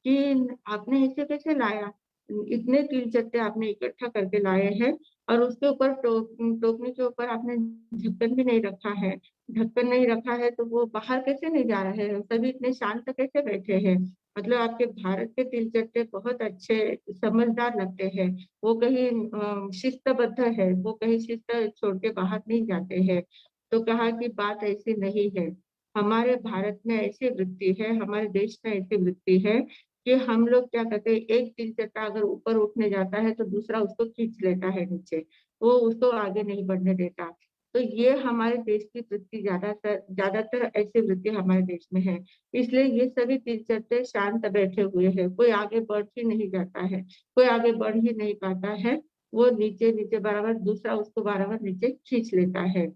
कि आपने ऐसे कैसे लाया? इतने तिल चट्टे आपने इकट्ठा करके लाए हैं और उसके ऊपर टोकनी के ऊपर आपने ढक्कन भी नहीं रखा है। ढक्कन नहीं रखा है तो वो बाहर कैसे नहीं जा रहे हैं? सभी इतने शांत कैसे बैठे हैं? मतलब आपके भारत के तिल चट्टे बहुत अच्छे, समझदार लगते हैं। वो कहीं शिस्तबद्ध है, वो कहीं शिस्त छोड़ के बाहर नहीं जाते हैं। तो कहा कि बात ऐसी नहीं है। हमारे भारत में ऐसी वृत्ति है, हमारे देश में ऐसी वृत्ति है कि हम लोग क्या कहते हैं, एक तिल चट्टा अगर ऊपर उठने जाता है तो दूसरा उसको खींच लेता है नीचे, वो उसको आगे नहीं बढ़ने देता। तो ये हमारे देश की वृत्ति ज्यादातर ज्यादातर ऐसी वृत्ति हमारे देश में है। इसलिए ये सभी तिल चट्टे शांत बैठे हुए हैं, कोई आगे बढ़ ही नहीं जाता है, कोई आगे बढ़ ही नहीं पाता है। वो नीचे नीचे बराबर, दूसरा उसको बराबर नीचे खींच लेता है।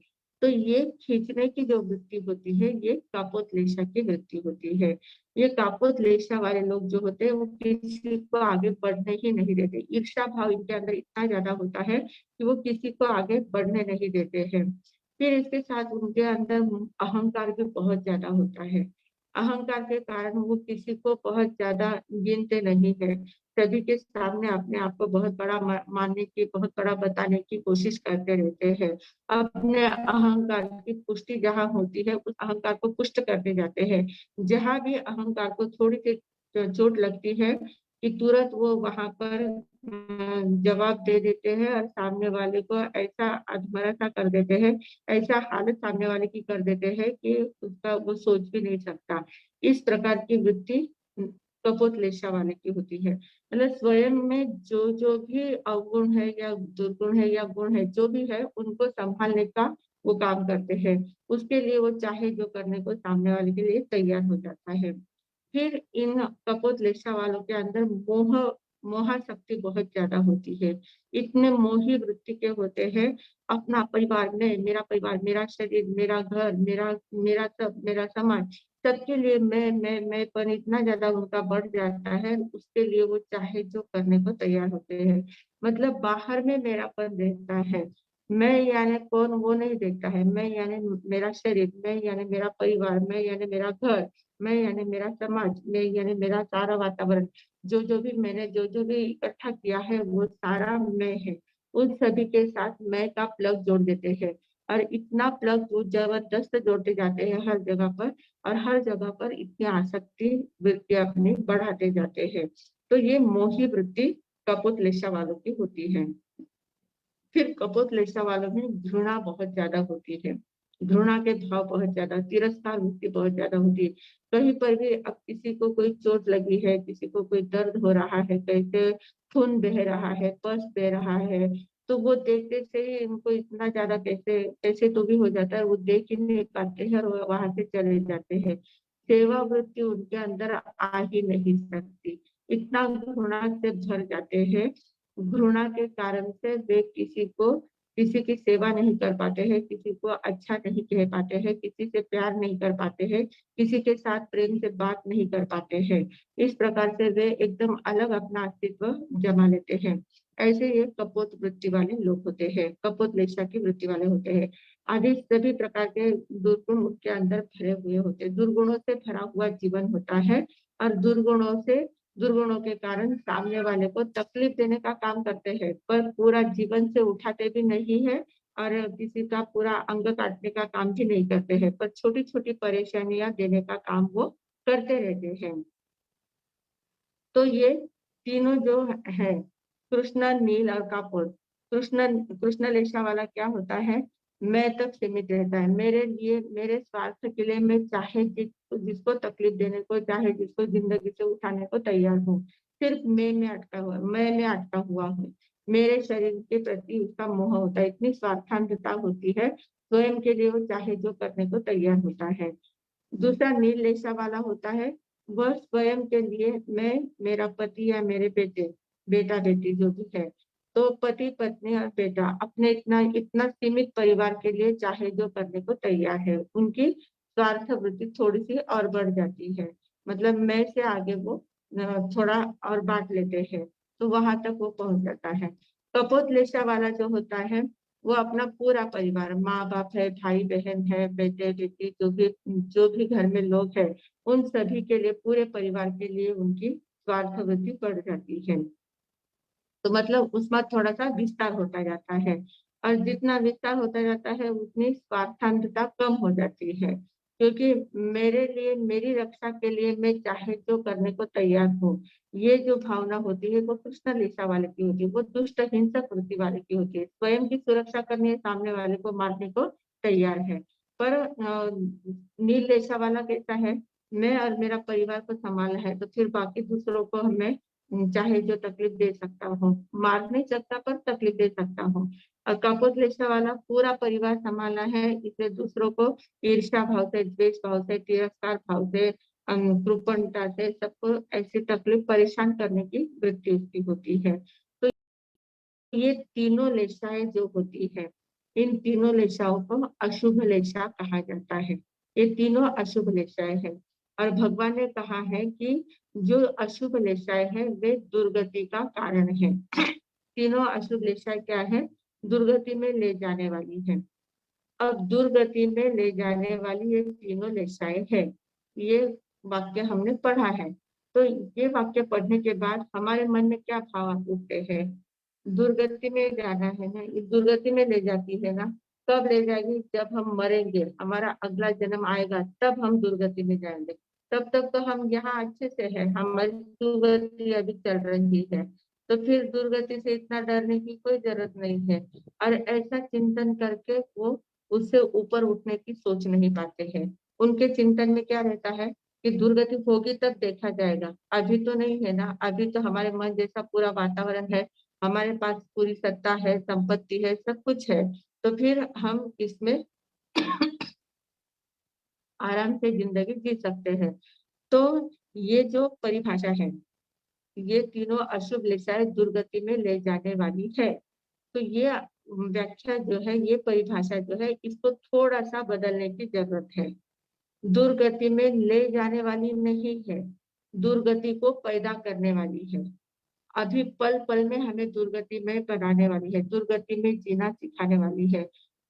तो ये खींचने की जो वृत्ति होती है, ये कापोतलेशा की वृत्ति होती है। ये कापोतलेशा वाले लोग जो होते हैं वो किसी को आगे बढ़ने ही नहीं देते। ईर्ष्या भाव इनके अंदर इतना ज्यादा होता है कि वो किसी को आगे बढ़ने नहीं देते हैं। फिर इसके साथ उनके अंदर अहंकार भी बहुत ज्यादा होता है। अहंकार के कारण वो किसी को बहुत ज्यादा गिनते नहीं है। सभी के सामने अपने आप को बहुत बड़ा मानने की, बहुत बड़ा बताने की कोशिश करते रहते हैं। अपने अहंकार की पुष्टि जहाँ होती है, उस अहंकार को पुष्ट करते जाते हैं। जहाँ भी अहंकार को थोड़ी सी चोट लगती है कि तुरंत वो वहां पर जवाब दे देते हैं और सामने वाले को ऐसा अधमरा सा कर देते हैं, ऐसा हालत सामने वाले की कर देते हैं कि उसका वो सोच भी नहीं सकता। इस प्रकार की वृत्ति कपोतलेशा वाले की होती है। मतलब स्वयं में जो जो भी अवगुण है या दुर्गुण है या गुण है, जो भी है उनको संभालने का वो काम करते हैं। उसके लिए वो चाहे जो करने को सामने वाले के लिए तैयार हो जाता है। फिर इन कपोतलेशा वालों के अंदर मोहा शक्ति बहुत ज्यादा होती है। इतने मोही वृत्ति के होते हैं। अपना परिवार में, मेरा परिवार, मेरा शरीर, मेरा घर, मेरा मेरा सब, मेरा समाज, सबके लिए मैं पर इतना ज्यादा उनका बढ़ जाता है, उसके लिए वो चाहे जो करने को तैयार होते हैं। मतलब बाहर में मेरापन रहता है। मैं यानी कौन वो नहीं देखता है। मैं यानी मेरा शरीर, मैं यानी मेरा परिवार, मैं यानी मेरा घर, मैं यानी मेरा समाज, मैं यानी मेरा सारा वातावरण, जो भी मैंने जो भी इकट्ठा किया है वो सारा मैं है। उन सभी के साथ मैं का प्लग जोड़ देते हैं और इतना प्लग वो जबरदस्त जोड़ते जाते हैं हर जगह पर, और हर जगह पर इतनी आसक्ति वृत्ति अपनी बढ़ाते जाते हैं। तो ये मोही वृत्ति कपोतलेशा वालों की होती है। फिर कपोतलेशा वालों में घृणा बहुत ज्यादा होती है। घृणा के भाव बहुत ज्यादा, तिरस्कार वृत्ति बहुत ज्यादा होती है। कहीं पर भी अब किसी को कोई चोट लगी है, किसी को कोई दर्द हो रहा है, कैसे खून बह रहा है, पस बह रहा है, तो वो देखते से ही इनको इतना ज्यादा कैसे कैसे तो भी हो जाता है, वो देख ही नहीं पाते हैं और वहां से चले जाते हैं। सेवा वृत्ति उनके अंदर आ ही नहीं सकती। इतना घृणा से भर जाते हैं। घृणा के कारण से वे किसी की सेवा नहीं कर पाते हैं, किसी को अच्छा नहीं कह पाते हैं, किसी से प्यार नहीं कर पाते हैं, किसी के साथ प्रेम से बात नहीं कर पाते हैं। इस प्रकार से वे एकदम अलग अपना अस्तित्व जमा लेते हैं। ऐसे ये कपोत वृत्ति वाले लोग होते हैं, कपोत लेशा की वृत्ति वाले होते हैं। आदि सभी प्रकार के दुर्गुण उसके अंदर भरे हुए होते हैं। दुर्गुणों से भरा हुआ जीवन होता है और दुर्गुणों के कारण सामने वाले को तकलीफ देने का काम करते हैं, पर पूरा जीवन से उठाते भी नहीं है और किसी का पूरा अंग काटने का काम भी नहीं करते हैं, पर छोटी छोटी परेशानियां देने का काम वो करते रहते हैं। तो ये तीनों जो है, कृष्ण, नील और कापुर। कृष्ण लेशा वाला क्या होता है, मैं तक सीमित रहता है। मेरे लिए, मेरे स्वार्थ के लिए मैं चाहे जिसको तकलीफ देने को, चाहे जिसको जिंदगी से उठाने को तैयार हूँ। सिर्फ मैं में अटका हुआ हूँ। मेरे शरीर के प्रति उसका मोह होता है, इतनी स्वार्थांधता होती है, स्वयं के लिए वो चाहे जो करने को तैयार होता है। दूसरा नील रेशा वाला होता है, वह स्वयं के लिए मैं, मेरा पति या मेरे बेटा बेटी जो भी है, तो पति पत्नी और बेटा अपने इतना इतना सीमित परिवार के लिए चाहे जो करने को तैयार है। उनकी स्वार्थ वृत्ति थोड़ी सी और बढ़ जाती है। मतलब मैं से आगे वो थोड़ा और बांट लेते हैं, तो वहां तक वो पहुंच जाता है। कपोत लेशा वाला जो होता है, वो अपना पूरा परिवार, माँ बाप है, भाई बहन है, बेटे बेटी, जो भी घर में लोग हैं, उन सभी के लिए, पूरे परिवार के लिए उनकी स्वार्थ वृत्ति बढ़ जाती है। तो मतलब उसमें थोड़ा सा विस्तार होता जाता है, और जितना विस्तार होता जाता है उतनी स्वार्थांतता कम हो जाती है, क्योंकि मेरे लिए, मेरी रक्षा के लिए मैं चाहे जो करने को तैयार हूँ। ये जो भावना होती है वो कृष्ण लिशा वाले की होती है, वो दुष्ट हिंसक वृत्ति वाले की होती है। स्वयं की सुरक्षा करनी है, सामने वाले को मारने को तैयार है। पर नील रेशा वाला कैसा है, मैं और मेरा परिवार को संभालना है, तो फिर बाकी दूसरों को हमें चाहे जो तकलीफ दे सकता हूँ, मार नहीं सकता पर तकलीफ दे सकता हूँ। और कपूर रेशा वाला पूरा परिवार संभालना है, इसलिए दूसरों को ईर्ष्या भाव से, द्वेष भाव से, तिरस्कार भाव से, कृपणता से सबको ऐसी तकलीफ परेशान करने की वृत्ति उसकी होती है। तो ये तीनों लेशाएं जो होती है, इन तीनों लेशाओं को अशुभ लेशा कहा जाता है। ये तीनों अशुभ लेशाएं हैं, और भगवान ने कहा है कि जो अशुभ लेशाएं है वे दुर्गति का कारण है। तीनों अशुभ लेशाएं क्या है, दुर्गति में ले जाने वाली है। अब दुर्गति में ले जाने वाली ये तीनों लेशाएं है, ये वाक्य हमने पढ़ा है। तो ये वाक्य पढ़ने के बाद हमारे मन में क्या भाव उठते हैं, दुर्गति में जाना है ना, ये दुर्गति में ले जाती है ना। कब ले जाएगी, जब हम मरेंगे, हमारा अगला जन्म आएगा, तब हम दुर्गति में जाएंगे। तब तक तो हम यहाँ अच्छे से है, हमारी दुर्गति अभी चल रही है, तो फिर दुर्गति से इतना डरने की कोई जरूरत नहीं है। और ऐसा चिंतन करके वो उससे ऊपर उठने की सोच नहीं पाते हैं। उनके चिंतन में क्या रहता है कि दुर्गति होगी तब देखा जाएगा, अभी तो नहीं है ना, अभी तो हमारे मन जैसा पूरा वातावरण है, हमारे पास पूरी सत्ता है, संपत्ति है, सब कुछ है, तो फिर हम इसमें आराम से जिंदगी जी सकते हैं। तो ये जो परिभाषा है, ये तीनों अशुभ लिशाएं दुर्गति में ले जाने वाली है। तो ये व्याख्या जो है, ये परिभाषा जो है, इसको थोड़ा सा बदलने की जरूरत है। दुर्गति में ले जाने वाली नहीं है, दुर्गति को पैदा करने वाली है। अभी पल पल में हमें दुर्गति में बनाने वाली है, दुर्गति में जीना सिखाने वाली है।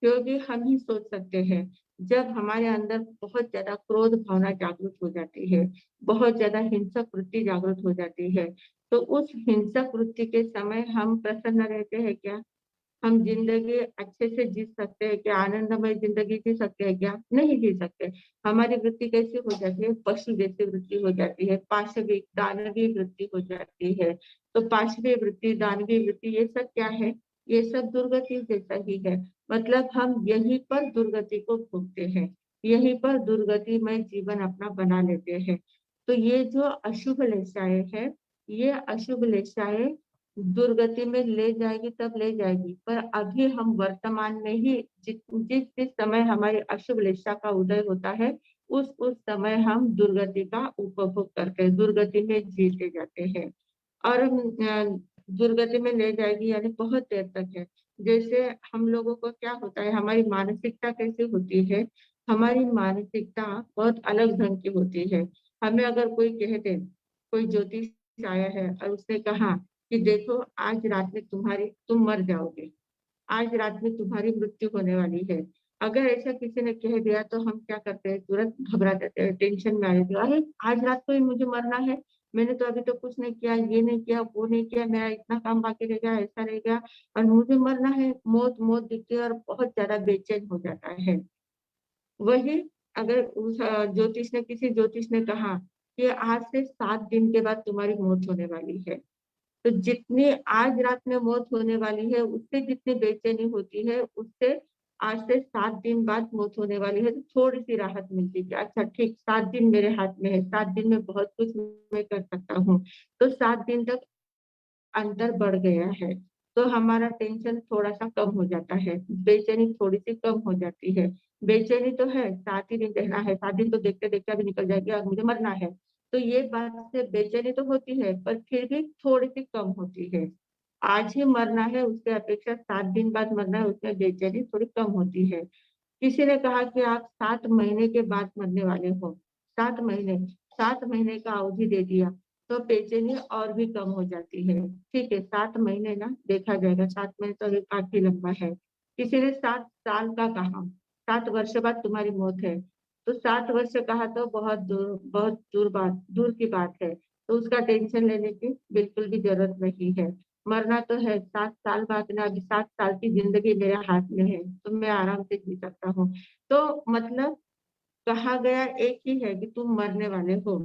क्योंकि हम ही सोच सकते हैं, जब हमारे अंदर बहुत ज्यादा क्रोध भावना जागृत हो जाती है, बहुत ज्यादा हिंसक वृत्ति जागृत हो जाती है, तो उस हिंसक वृत्ति के समय हम प्रसन्न रहते हैं क्या? हम जिंदगी अच्छे से जी सकते हैं क्या? आनंदमय जिंदगी जी सकते हैं क्या? नहीं जी सकते। हमारी वृत्ति कैसी हो जाती है? पशु जैसी वृत्ति हो जाती है, पाशविक दानवीय वृत्ति हो जाती है। तो पाशवीय वृत्ति, दानवीय वृत्ति, ये सब क्या है? ये सब दुर्गति जैसा ही है। मतलब हम यहीं पर दुर्गति को भोगते हैं, यहीं पर दुर्गतिमय जीवन अपना बना लेते हैं। तो ये जो अशुभ लेशाएं है, ये अशुभ लेशाएं दुर्गति में ले जाएगी तब ले जाएगी, पर अभी हम वर्तमान में ही जिस जिस समय हमारी अशुभ लिशा का उदय होता है, उस समय हम दुर्गति का उपभोग करके दुर्गति में जीते जाते हैं। और दुर्गति में ले जाएगी यानी बहुत देर तक है। जैसे हम लोगों को क्या होता है, हमारी मानसिकता कैसी होती है, हमारी मानसिकता बहुत अलग ढंग की होती है। हमें अगर कोई कह दे, कोई ज्योतिष आया है और उसने कहा कि देखो आज रात में तुम मर जाओगे, आज रात में तुम्हारी मृत्यु होने वाली है। अगर ऐसा किसी ने कह दिया तो हम क्या करते हैं, तुरंत घबरा जाते हैं, टेंशन में आ जाते हैं, अरे आज रात को ही मुझे मरना है, मैंने तो अभी तो कुछ नहीं किया, ये नहीं किया, वो नहीं किया, मेरा इतना काम बाकी रह गया, ऐसा रह गया, और मुझे मरना है, मौत मौत दिखती है, और बहुत ज्यादा बेचैन हो जाता है। वही अगर उस ज्योतिष ने कहा कि आज से 7 दिन के बाद तुम्हारी मौत होने वाली है, तो जितनी आज रात में मौत होने वाली है, उससे जितनी बेचैनी होती है, उससे आज से 7 दिन बाद मौत होने वाली है, तो थोड़ी सी राहत मिलती है। अच्छा ठीक, 7 दिन मेरे हाथ में है, 7 दिन में बहुत कुछ मैं कर सकता हूँ, तो 7 दिन तक अंतर बढ़ गया है, तो हमारा टेंशन थोड़ा सा कम हो जाता है, बेचैनी थोड़ी सी कम हो जाती है। बेचैनी तो है, 7 ही दिन रहना है, 7 दिन तो देखते देखते अभी निकल जाएगी और मुझे मरना है, तो ये बात से बेचैनी तो होती है, पर फिर भी थोड़ी सी कम होती है। आज ही मरना है उसके अपेक्षा 7 दिन बाद मरना है, उसमें बेचैनी थोड़ी कम होती है। किसी ने कहा कि आप 7 महीने के बाद मरने वाले हो, 7 महीने, 7 महीने का अवधि दे दिया, तो बेचैनी और भी कम हो जाती है। ठीक है, 7 महीने ना देखा जाएगा, 7 महीने तो अभी काफी लंबा है। किसी ने 7 साल का कहा, 7 वर्ष बाद तुम्हारी मौत है, तो 7 वर्ष कहा तो बहुत दूर की बात है। तो उसका टेंशन लेने की बिल्कुल भी जरूरत नहीं है। मरना तो है, 7 साल बाद में, अभी 7 साल की जिंदगी मेरे हाथ में है, तो मैं आराम से जी सकता हूँ। तो मतलब कहा गया एक ही है कि तुम मरने वाले हो,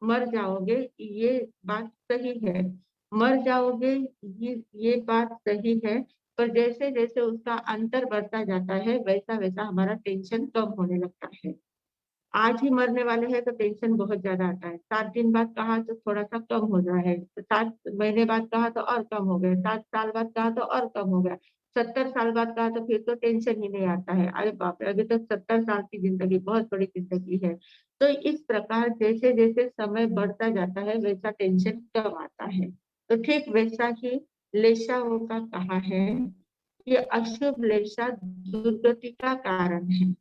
मर जाओगे, ये बात सही है। मर जाओगे, ये बात सही है। पर जैसे जैसे उसका अंतर बढ़ता जाता है, वैसा वैसा हमारा टेंशन कम होने लगता है। आज ही मरने वाले हैं तो टेंशन बहुत ज्यादा आता है, 7 दिन बाद कहा तो थोड़ा सा कम हो रहा है, 7 महीने बाद कहा तो और कम हो गया, 7 साल बाद कहा तो और कम हो गया, 70 साल बाद कहा तो फिर तो टेंशन ही नहीं आता है। अरे बाप रे, अभी तो 70 साल की जिंदगी बहुत बड़ी जिंदगी है। तो इस प्रकार जैसे जैसे समय बढ़ता जाता है वैसा टेंशन कम आता है। तो ठीक वैसा ही लेशाओं का कहा है कि अशुभ लेशा दुर्गति का कारण है।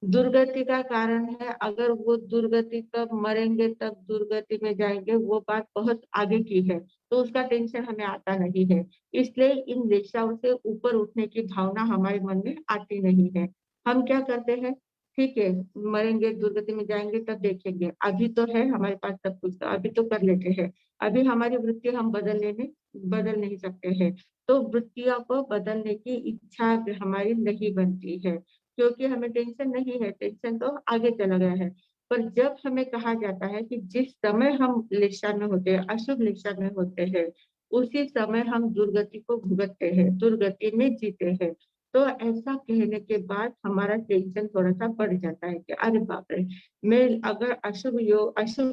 दुर्गति का कारण है, अगर वो दुर्गति कब मरेंगे तब दुर्गति में जाएंगे, वो बात बहुत आगे की है, तो उसका टेंशन हमें आता नहीं है। इसलिए इन दिशाओं से ऊपर उठने की भावना हमारे मन में आती नहीं है। हम क्या करते हैं, ठीक है, मरेंगे दुर्गति में जाएंगे तब देखेंगे, अभी तो है हमारे पास सब कुछ, तो अभी तो कर लेते हैं। अभी हमारी वृत्ति हम बदल नहीं सकते हैं, तो वृत्तियों को बदलने की इच्छा हमारी नहीं बनती है, क्योंकि हमें टेंशन नहीं है, टेंशन तो आगे चला गया है। पर जब हमें कहा जाता है कि जिस समय हम लिशा में होते हैं, अशुभ लिशा में होते हैं, उसी समय हम दुर्गति को भुगतते हैं, दुर्गति में जीते हैं। तो ऐसा कहने के बाद हमारा टेंशन थोड़ा सा बढ़ जाता है कि अरे बाप रे, मैं अगर अशुभ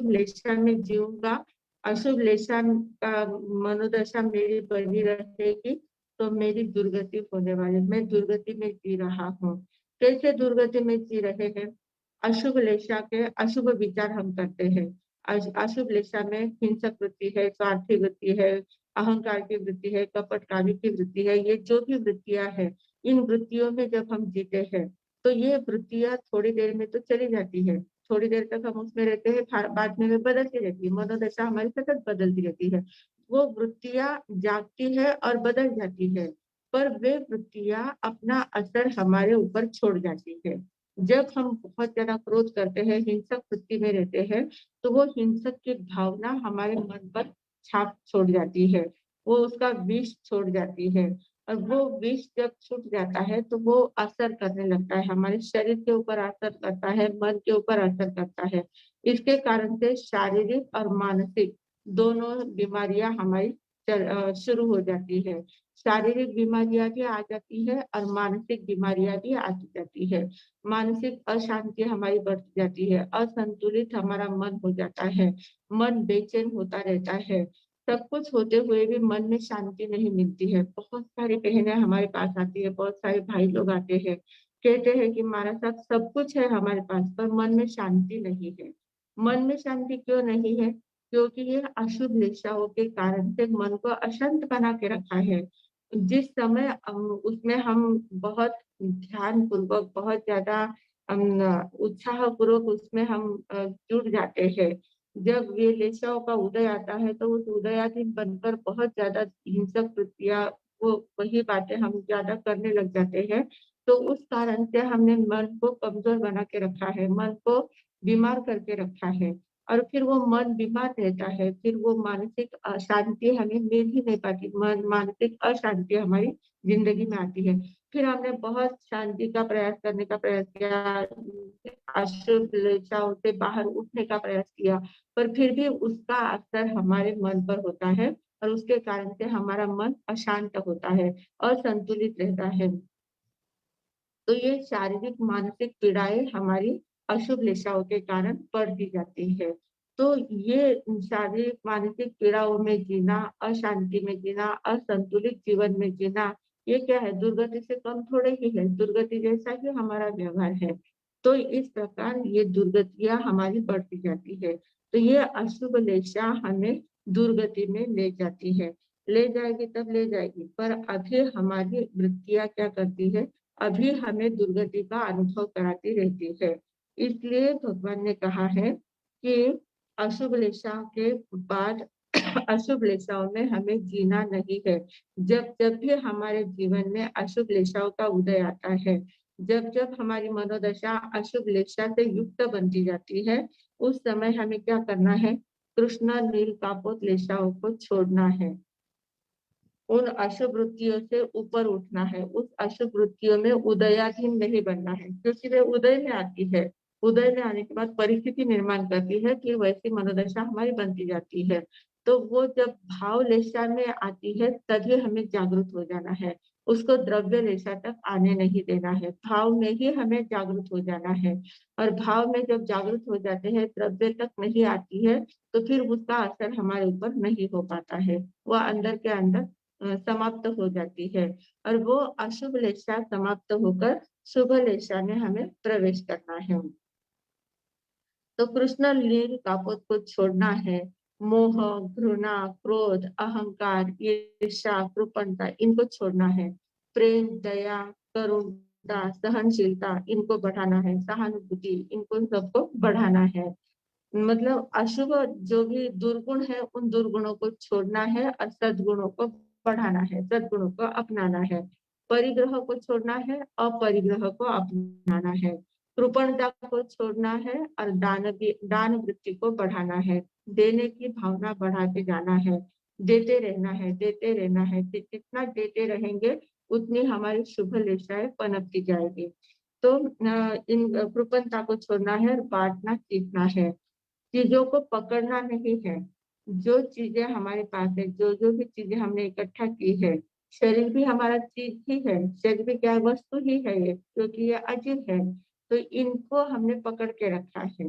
लिशा में जीऊंगा, अशुभ लिशा का मनोदशा मेरी बनी रहेगी, तो मेरी दुर्गति होने वाली, मैं दुर्गति में जी रहा हूँ। कैसे दुर्गति में जी रहे हैं, अशुभ लेशा के अशुभ विचार हम करते हैं। अशुभ लेशा में हिंसक वृत्ति है, स्वार्थी वृत्ति है, अहंकार की वृत्ति है, कपटकारी की वृत्ति है, ये जो भी वृत्तियां है, इन वृत्तियों में जब हम जीते हैं तो ये वृत्तियां थोड़ी देर में तो चली जाती है, थोड़ी देर तक हम उसमें रहते हैं, बाद में वे बदलती रहती है, मनोदशा हमारी सतत बदलती रहती है। वो वृत्तियां जागती है और बदल जाती है, पर वे वृत्तियां अपना असर हमारे ऊपर छोड़ जाती है। जब हम बहुत ज्यादा क्रोध करते हैं, हिंसक वृत्ति में रहते हैं, तो वो हिंसक की भावना हमारे मन पर छाप छोड़ जाती है, वो उसका विष छोड़ जाती है। और वो विष जब छूट जाता है तो वो असर करने लगता है, हमारे शरीर के ऊपर असर करता है, मन के ऊपर असर करता है। इसके कारण से शारीरिक और मानसिक दोनों बीमारियां हमारी शुरू हो जाती है। शारीरिक बीमारियां भी आ जाती है और मानसिक बीमारियां भी आ जाती है। मानसिक अशांति हमारी बढ़ जाती है, असंतुलित हमारा मन हो जाता है, मन बेचैन होता रहता है। सब कुछ होते हुए भी मन में शांति नहीं मिलती है। बहुत सारी बहनें हमारे पास आती है, बहुत सारे भाई लोग आते हैं, कहते हैं कि हमारा साथ सब कुछ है हमारे पास, पर मन में शांति नहीं है। मन में शांति क्यों नहीं है, क्योंकि ये अशुभ दिशाओं के कारण से मन को अशांत बना के रखा है। जिस समय उसमें हम बहुत ध्यान पूर्वक, बहुत ज्यादा उत्साह पूर्वक उसमें हम जुड़ जाते हैं, जब ये लेशाओं का उदय आता है तो उस उदयाधीन बनकर बहुत ज्यादा हिंसक वृत्तियां, वो वही बातें हम ज्यादा करने लग जाते हैं। तो उस कारण से हमने मन को कमजोर बना के रखा है, मन को बीमार करके रखा है, और फिर वो मन बीमार रहता है, फिर वो मानसिक अशांति हमें मिल ही नहीं पाती, मन मानसिक अशांति हमारी जिंदगी में आती है। फिर हमने बहुत शांति का प्रयास करने का प्रयास किया, अशुभ लज्जाओं से बाहर उठने का प्रयास किया, पर फिर भी उसका असर हमारे मन पर होता है, और उसके कारण से हमारा मन अशांत होता है, असंतुलित रहता है। तो ये शारीरिक मानसिक पीड़ाएं हमारी अशुभ दिशाओं के कारण बढ़ती जाती है। तो ये शारीरिक मानसिक पीड़ाओं में जीना, अशांति में जीना, असंतुलित जीवन में जीना, ये क्या है, दुर्गति से कम थोड़े ही है, दुर्गति जैसा ही हमारा व्यवहार है। तो इस प्रकार ये दुर्गतियां हमारी बढ़ती जाती है। तो ये अशुभ दिशा हमें दुर्गति में ले जाती है, ले जाएगी तब ले जाएगी, पर अभी हमारी वृत्तियां क्या करती है, अभी हमें दुर्गति का अनुभव कराती रहती है। इसलिए भगवान ने कहा है कि अशुभ लेशा के बाद अशुभ लेशाओं में हमें जीना नहीं है। जब जब भी हमारे जीवन में अशुभ लेशाओं का उदय आता है, जब जब हमारी मनोदशा अशुभ लेशा से युक्त बनती जाती है, उस समय हमें क्या करना है, कृष्ण नील कापोत लेशाओं को छोड़ना है, उन अशुभ वृत्तियों से ऊपर उठना है, उस अशुभ वृत्तियों में उदयाधीन नहीं बनना है, क्योंकि वे उदय में आती है। उदय में आने के बाद परिस्थिति निर्माण करती है कि वैसी मनोदशा हमारी बनती जाती है। तो वो जब भाव लेशा में आती है तभी हमें जागरूक हो जाना है, उसको द्रव्य लेशा तक आने नहीं देना है, भाव में ही हमें जागरूक हो जाना है। और भाव में जब जागरूक हो जाते हैं, द्रव्य तक नहीं आती है, तो फिर उसका असर हमारे ऊपर नहीं हो पाता है, वह अंदर के अंदर समाप्त हो जाती है। और वो अशुभ लेशा समाप्त होकर शुभ लेशा में हमें प्रवेश करना है। तो कृष्ण लील कापोत को छोड़ना है, मोह, घृणा, क्रोध, अहंकार, ईर्ष्या, कृपणता, इनको छोड़ना है। प्रेम, दया, करुणा, सहनशीलता, इनको बढ़ाना है। सहानुभूति, इनको सबको बढ़ाना है। मतलब अशुभ जो भी दुर्गुण है, उन दुर्गुणों को छोड़ना है और सद्गुणों को बढ़ाना है, सद्गुणों को अपनाना है। परिग्रह को छोड़ना है, अपरिग्रह को अपनाना है। कृपणता को छोड़ना है और दान वृत्ति को बढ़ाना है। देने की भावना बढ़ाते जाना है, देते रहना है, देते रहना है। जितना देते रहेंगे उतनी हमारी शुभ लेशाएं पनपती जाएगी। तो इन कृपणता को छोड़ना है और बांटना सीखना है। चीजों को पकड़ना नहीं है, जो चीजें हमारे पास है, जो जो भी चीजें हमने इकट्ठा की है, शरीर भी हमारा चीज ही है, शरीर भी क्या वस्तु ही है ये, क्योंकि ये अजीब है। तो इनको हमने पकड़ के रखा है,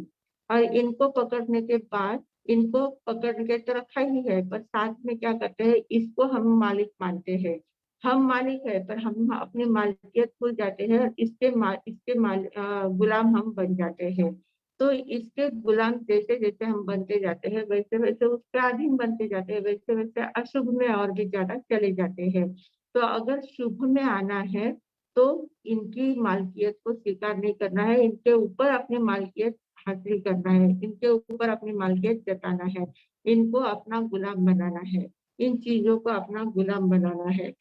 और इनको पकड़ने के बाद इनको पकड़ के तो रखा ही है, पर साथ में क्या करते हैं, इसको हम मालिक मानते हैं। हम मालिक है, पर हम अपनी मालिकियत भूल जाते हैं और गुलाम हम बन जाते हैं। तो इसके गुलाम जैसे जैसे हम बनते जाते हैं, वैसे वैसे उसके अधीन बनते जाते हैं, वैसे वैसे अशुभ में और भी ज्यादा चले जाते हैं। तो अगर शुभ में आना है तो इनकी मालकियत को स्वीकार नहीं करना है, इनके ऊपर अपनी मालकियत हासिल करना है, इनके ऊपर अपनी मालकियत जताना है, इनको अपना गुलाम बनाना है, इन चीजों को अपना गुलाम बनाना है,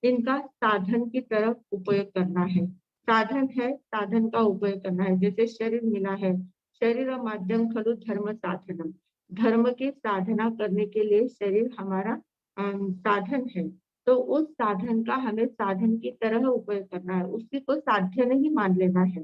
इनका साधन की तरफ उपयोग करना है। साधन है, साधन का उपयोग करना है। जैसे शरीर मिला है, शरीर माध्यम खलु धर्म साधनम, धर्म की साधना करने के लिए शरीर हमारा साधन है। तो उस साधन का हमें साधन की तरह उपयोग करना है, उसी को साध्य नहीं मान लेना है,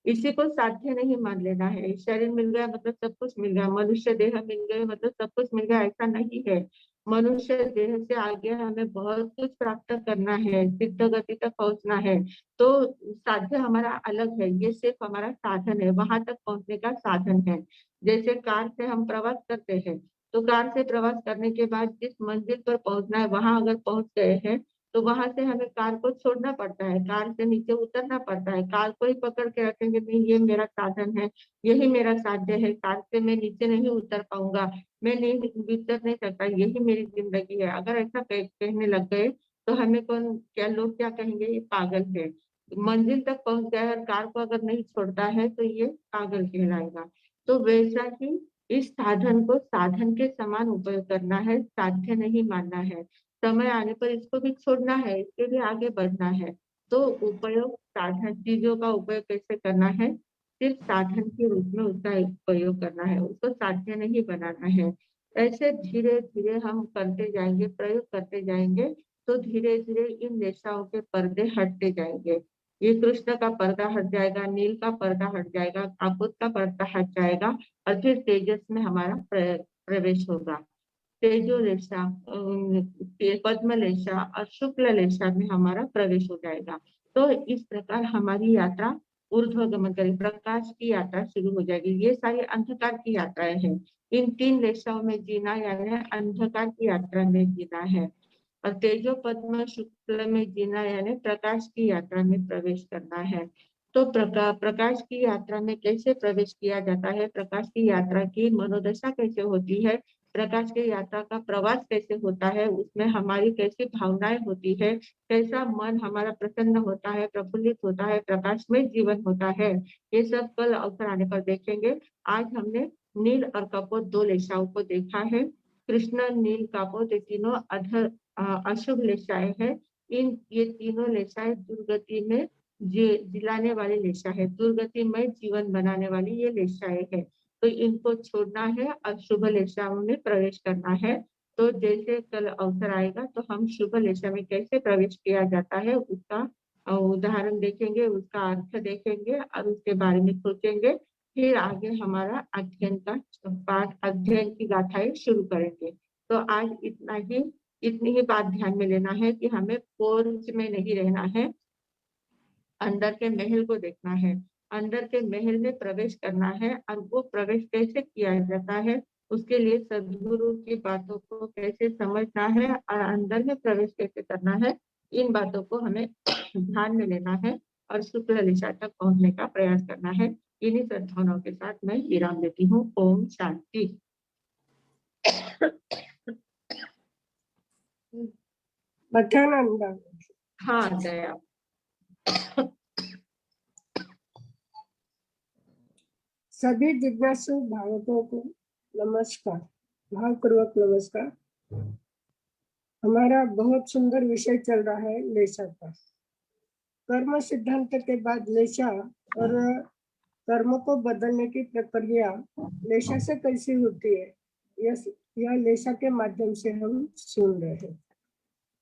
इसी को साध्य नहीं मान लेना है। शरीर मिल गया मतलब सब कुछ मिल गया, मनुष्य देह मिल गए मतलब सब कुछ मिल गया, ऐसा नहीं है। मनुष्य देह से आगे हमें बहुत कुछ प्राप्त करना है, सिद्ध गति तक पहुंचना है। तो साध्य हमारा अलग है, ये सिर्फ हमारा साधन है, वहां तक पहुंचने का साधन है। जैसे कार से हम प्रवास करते हैं, तो कार से प्रवास करने के बाद जिस मंजिल पर पहुंचना है वहां अगर पहुंच गए हैं, तो वहां से हमें कार को छोड़ना पड़ता है, कार से नीचे उतरना पड़ता है। कार को ही पकड़ के रखेंगे, नहीं ये मेरा साधन है, यही मेरा साध्य है, कार से मैं नीचे नहीं उतर पाऊंगा, मैं नहीं उतर नहीं सकता, यही मेरी जिंदगी है। अगर ऐसा कहने लग गए तो हमें कौन, क्या लोग क्या कहेंगे, ये पागल है। मंजिल तक पहुंच गया और कार को अगर नहीं छोड़ता है तो ये पागल कहलाएगा। तो वैसा ही इस साधन को साधन के समान उपयोग करना है, साध्य नहीं मानना है। समय आने पर इसको भी छोड़ना है, इसके लिए आगे बढ़ना है। तो उपयोग साधन, चीजों का उपयोग कैसे करना है, सिर्फ साधन के रूप में उसका उपयोग करना है, उसको साध्य नहीं बनाना है। ऐसे धीरे धीरे हम करते जाएंगे, प्रयोग करते जाएंगे, तो धीरे धीरे इन रेशाओं के पर्दे हटते जाएंगे। ये कृष्ण का पर्दा हट जाएगा, नील का पर्दा हट जाएगा, काकुत का पर्दा हट जाएगा, और फिर तेजस में हमारा प्रवेश होगा। तेजो रेशा, पद्म लेशा और शुक्ल लेशा में हमारा प्रवेश हो जाएगा। तो इस प्रकार हमारी यात्रा ऊर्ध्वगमन करेगी, प्रकाश की यात्रा शुरू हो जाएगी। ये सारी अंधकार की यात्राएं हैं, इन तीन रेशाओं में जीना यानी अंधकार की यात्रा में जीना है, और तेजो पद्म शुक्ल में जीना यानी प्रकाश की यात्रा में प्रवेश करना है। तो प्रकाश की यात्रा में कैसे प्रवेश किया जाता है, प्रकाश की यात्रा की मनोदशा कैसे होती है, प्रकाश की यात्रा का प्रवास कैसे होता है, उसमें हमारी कैसी भावनाएं होती है, कैसा मन हमारा प्रसन्न होता है, प्रफुल्लित होता है, प्रकाश में जीवन होता है, ये सब कल अवसर आने पर देखेंगे। आज हमने नील और कपोत दो लेशाओं को देखा है। कृष्ण, नील, कपोत, ये तीनों अशुभ लेशाएं हैं। ये तीनों लेशाएं दुर्गति में जिलाने वाली लेशा है, दुर्गति में जीवन बनाने वाली ये लेशाएं है। तो इनको छोड़ना है और शुभ लेशाओं में प्रवेश करना है। तो जैसे कल अवसर आएगा तो हम शुभ लेशा में कैसे प्रवेश किया जाता है उसका उदाहरण देखेंगे, उसका अर्थ देखेंगे और उसके बारे में सोचेंगे। फिर आगे हमारा अध्ययन का पाठ, अध्ययन की गाथाएं शुरू करेंगे। तो आज इतनी ही बात ध्यान में लेना है कि हमें पोर्च में नहीं रहना है, अंदर के महल को देखना है, अंदर के महल में प्रवेश करना है। और वो प्रवेश कैसे किया जाता है, उसके लिए सद्गुरु की बातों को कैसे समझना है और अंदर में प्रवेश कैसे करना है, इन बातों को हमें ध्यान में लेना है और शुक्ल दिशा तक पहुंचने का प्रयास करना है। इन्हीं सद्भावनाओं के साथ मैं विराम देती हूँ। ओम शांति। मथानंदा। हाँ दया। सभी जिज्ञासु भावकों को नमस्कार, भावपूर्वक नमस्कार। हमारा बहुत सुंदर विषय चल रहा है लेशा का। कर्म सिद्धांत के बाद लेशा और कर्म को बदलने की प्रक्रिया लेशा से कैसी होती है, यह लेशा के माध्यम से हम सुन रहे हैं।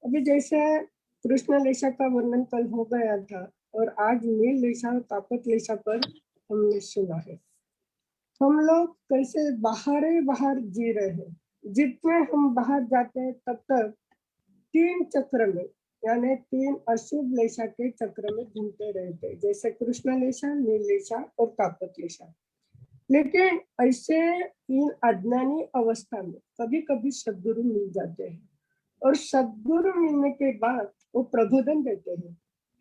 अभी जैसे कृष्ण लेशा का वर्णन कल हो गया था और आज नील लेशा और तापत लेशा पर हमने सुना है। हम लोग कैसे बाहर ही बाहर जी रहे हैं। जितने हम बाहर जाते हैं तब तक 3 चक्र में, यानी 3 अशुभ लेशा के चक्र में घूमते रहते हैं, जैसे कृष्ण लेशा, नील लेशा और तापत लेशा। लेकिन ऐसे इन अज्ञानी अवस्था में कभी कभी सद्गुरु मिल जाते हैं और सद्गुरु मिलने के बाद वो प्रबोधन देते हैं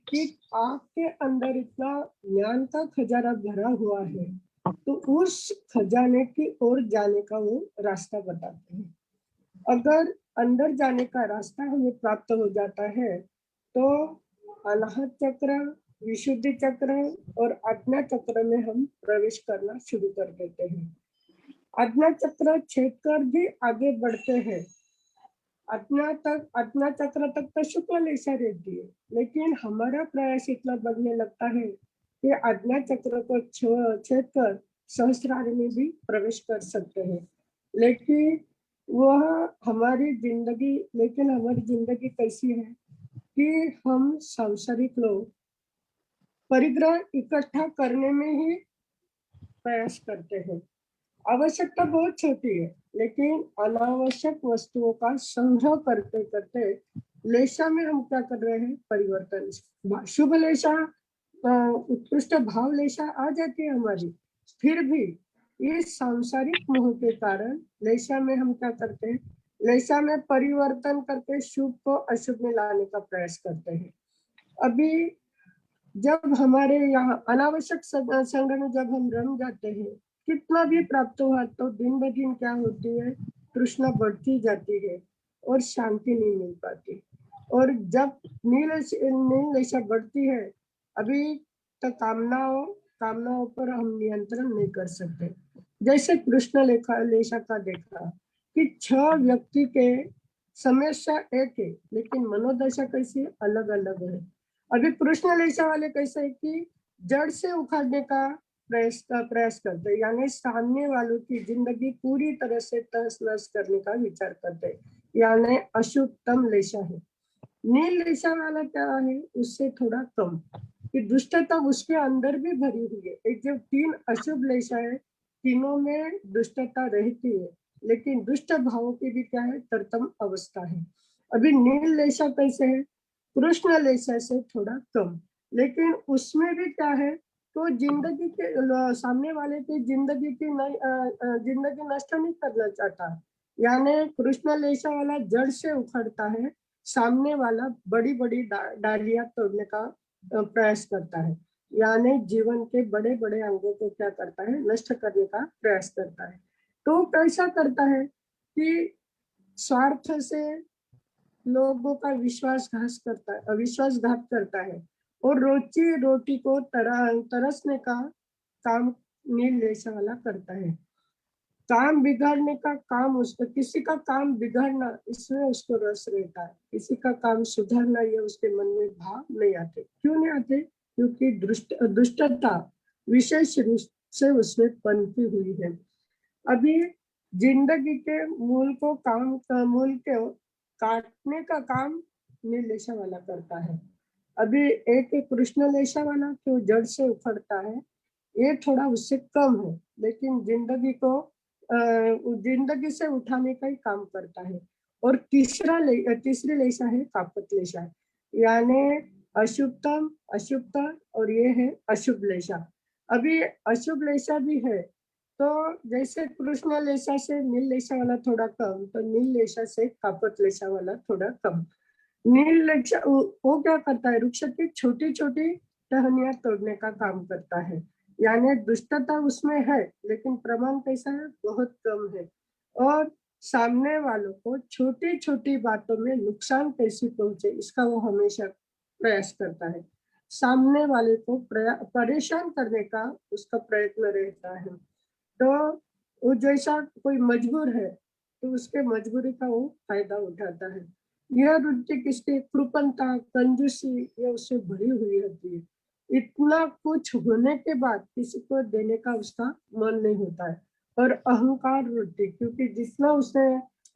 कि आपके अंदर इतना ज्ञान का खजाना भरा हुआ है, तो उस खजाने की ओर जाने का वो रास्ता बताते हैं। अगर अंदर जाने का रास्ता हमें प्राप्त हो जाता है तो अनाहत चक्र, विशुद्धि चक्र और आज्ञा चक्र में हम प्रवेश करना शुरू कर देते हैं। आज्ञा चक्र छेद कर भी आगे बढ़ते हैं। आज्ञा चक्र तक तो शुक्ल लेशा रहती है, लेकिन हमारा प्रयास इतना बढ़ने लगता है कि आज्ञा चक्र को छेद कर सहस्रार में भी प्रवेश कर सकते हैं। लेकिन हमारी जिंदगी कैसी है कि हम सांसारिक लोग परिग्रह इकट्ठा करने में ही प्रयास करते हैं। आवश्यकता बहुत छोटी है, लेकिन अनावश्यक वस्तुओं का संग्रह करते करते लेशा में हम क्या कर रहे हैं, परिवर्तन। शुभ लेशा, उत्कृष्ट भाव लेशा आ जाती है हमारी, फिर भी इस सांसारिक मोह के कारण लेशा में हम क्या करते हैं, लेशा में परिवर्तन करके शुभ को अशुभ में लाने का प्रयास करते हैं। अभी जब हमारे यहाँ अनावश्यक संग में जब हम रम जाते हैं, कितना भी प्राप्त हुआ तो दिन ब दिन क्या होती है, तृष्णा बढ़ती जाती है और शांति नहीं मिल पाती। और जब नील लेशा बढ़ती है, अभी तो कामनाओं पर हम नियंत्रण नहीं कर सकते। जैसे कृष्ण लेशा का देखा कि 6 व्यक्ति के समस्या एक है, लेकिन मनोदशा कैसी अलग अलग है। अभी कृष्ण लेशा वाले कैसे है कि जड़ से उखाड़ने का प्रयास करते हैं, यानी सामने वालों की जिंदगी पूरी तरह से तहस नहस करने का विचार करते हैं, यानी अशुभतम लेशा है। नील लेशा वाला क्या है, उससे थोड़ा कम कि दुष्टता उसके अंदर भी भरी हुई है। एक जो 3 अशुभ लेशा है, तीनों में दुष्टता रहती है, लेकिन दुष्ट भावों की भी क्या है, तरतम अवस्था है। अभी नील लेशा कैसे है, कृष्ण लेशा से थोड़ा कम, लेकिन उसमें भी क्या है, तो जिंदगी के सामने वाले की जिंदगी नष्ट नहीं करना चाहता, यानी कृष्ण लेशा वाला जड़ से उखड़ता है, सामने वाला बड़ी बड़ी डालियां तोड़ने का प्रयास करता है, यानी जीवन के बड़े बड़े अंगों को क्या करता है, नष्ट करने का प्रयास करता है। तो कैसा करता है कि स्वार्थ से लोगों का विश्वासघात करता है और रोजी रोटी को तरसने का काम नील लेशा वाला करता है। काम बिगाड़ने का काम उसको, किसी का काम बिगाड़ना इसमें उसको रस रहता है, किसी का काम सुधारना ये उसके मन में भाव नहीं आते। क्यों नहीं आते? क्योंकि दुष्टता विशेष से उसमें पनपी हुई है। अभी जिंदगी के मूल के काटने का काम नीलेशा वाला करता है। अभी एक कृष्ण लेशा वाला जो जड़ से उखड़ता है, ये थोड़ा उससे कम है, लेकिन जिंदगी से उठाने का ही काम करता है। और तीसरी लेशा है कापत लेशा, यानी अशुभतम अशुभता, और ये है अशुभ लेशा। अभी अशुभ लेशा भी है, तो जैसे कृष्ण लेशा से नील लेशा वाला थोड़ा कम, तो नील लेशा से कापत लेशा वाला थोड़ा कम। नील लेशा वो क्या करता है, वृक्ष की छोटी छोटी टहनियां तोड़ने का काम करता है, यानी दुष्टता उसमें है, लेकिन प्रमाण कैसा है, बहुत कम है। और सामने वालों को छोटी छोटी बातों में नुकसान कैसे पहुंचे, इसका वो हमेशा प्रयास करता है। सामने वाले को परेशान करने का उसका प्रयत्न रहता है। तो वो जैसा कोई मजबूर है, तो उसके मजबूरी का वो फायदा उठाता है। यह वृत्ति किसकी, कृपणता, कंजूसी, ये उससे भरी हुई होती है। इतना कुछ होने के बाद किसी को देने का उसका मन नहीं होता है। और अहंकार वृत्ति, क्योंकि जितना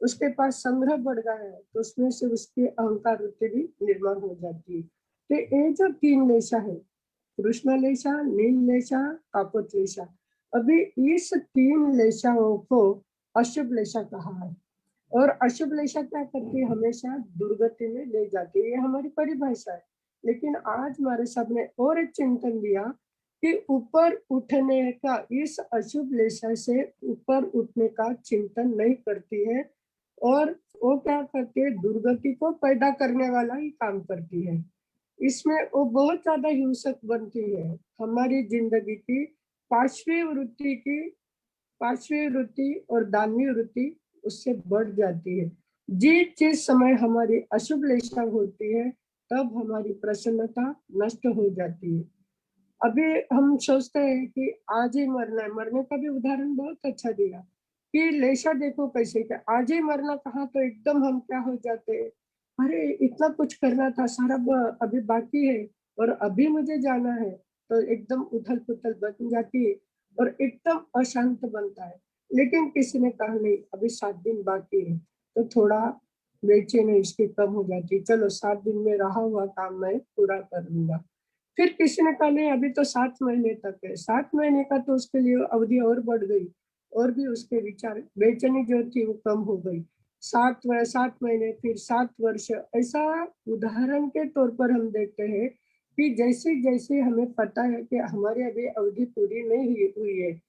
उसके पास संग्रह बढ़ गया है, तो उसमें से उसकी अहंकार वृत्ति भी निर्माण हो जाती है। तो ये जो तीन लेशा है, कृष्ण लेशा, नील लेशा, कापोत लेशा, अभी इस तीन लेशाओं को अशुभ लेशा कहा है। और अशुभ लेशा क्या करती है, हमेशा दुर्गति में ले जाती है, ये हमारी परिभाषा है। लेकिन आज हमारे सामने और एक चिंतन दिया कि ऊपर उठने का, इस अशुभ लेशा से ऊपर उठने का चिंतन नहीं करती है, और वो क्या करती है, दुर्गति को पैदा करने वाला ही काम करती है। इसमें वो बहुत ज्यादा हिंसक बनती है। हमारी जिंदगी की पांचवी वृत्ति की पांचवी वृत्ति और दानवी वृत्ति उससे बढ़ जाती है। जिस समय हमारी अशुभ लेशा होती है, तब हमारी प्रसन्नता नष्ट हो जाती है। अभी हम सोचते हैं कि आज ही मरना है, मरने का भी उदाहरण बहुत अच्छा दिया कि लेशा देखो कैसे, क्या आज ही मरना कहा तो एकदम हम क्या हो जाते हैं, अरे इतना कुछ करना था, सारा अभी बाकी है, और अभी मुझे जाना है, तो एकदम उथल पुथल बन जाती है और एकदम अशांत बनता है। लेकिन किसी ने कहा नहीं, अभी 7 दिन बाकी है, तो थोड़ा बेचैनी इसकी कम हो जाती है, चलो 7 दिन में रहा हुआ काम मैं पूरा कर लूंगा। फिर किसी ने कहा नहीं, अभी तो 7 महीने तक है, 7 महीने का तो उसके लिए अवधि और बढ़ गई, और भी उसके विचार, बेचैनी जो थी वो कम हो गई। 7 महीने, फिर 7 वर्ष, ऐसा उदाहरण के तौर पर हम देखते हैं कि जैसे जैसे हमें पता है कि हमारी अभी अवधि पूरी नहीं हुई है,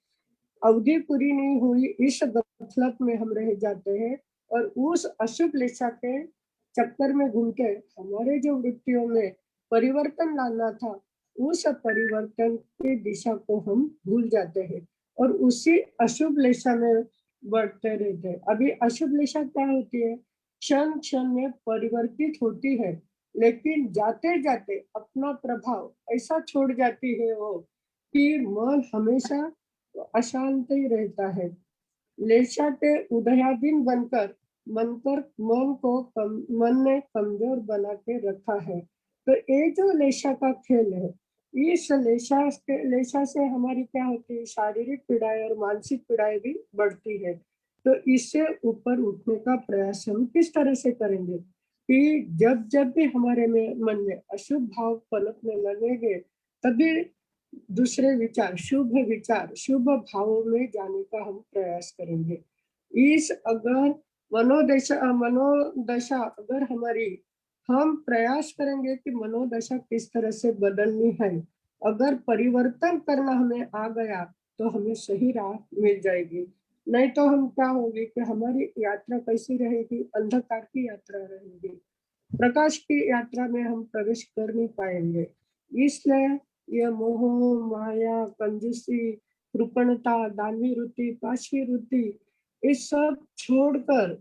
अवधि पूरी नहीं हुई, इस गफलत में हम रह जाते हैं, और उस अशुभ लेशा के चक्कर में घूम के हमारे जो वृत्तियों में परिवर्तन लाना था, उस परिवर्तन की दिशा को हम भूल जाते हैं, और उसी अशुभ लेशा में बढ़ते रहते हैं। अभी अशुभ लेशा क्या होती है, क्षण क्षण में परिवर्तित होती है, लेकिन जाते जाते अपना प्रभाव ऐसा छोड़ जाती है वो, कि मन हमेशा अशांत ही रहता है। लेशा के उदयाधीन बनकर मन ने कमजोर बना के रखा है। तो ये जो लेशा का खेल है, इस लेशा से हमारी क्या होती है, शारीरिक पीड़ाएं और मानसिक पीड़ाएं भी बढ़ती है। तो इससे ऊपर उठने का प्रयास हम किस तरह से करेंगे, कि जब जब भी हमारे मन में अशुभ भाव पनपने लगेंगे, तभी दूसरे विचार शुभ भावों में जाने का हम प्रयास करेंगे। इस अगर मनोदशा अगर हमारी, हम प्रयास करेंगे कि मनोदशा किस तरह से बदलनी है, अगर परिवर्तन करना हमें आ गया, तो हमें सही राह मिल जाएगी। नहीं तो हम क्या होगी कि हमारी यात्रा कैसी रहेगी, अंधकार की यात्रा रहेगी, प्रकाश की यात्रा में हम प्रवेश कर नहीं पाएंगे। इसलिए यह मोह, माया, कंजूसी, कृपणता, दानवी वृत्ति, पाशवी वृत्ति, ये सब छोड़कर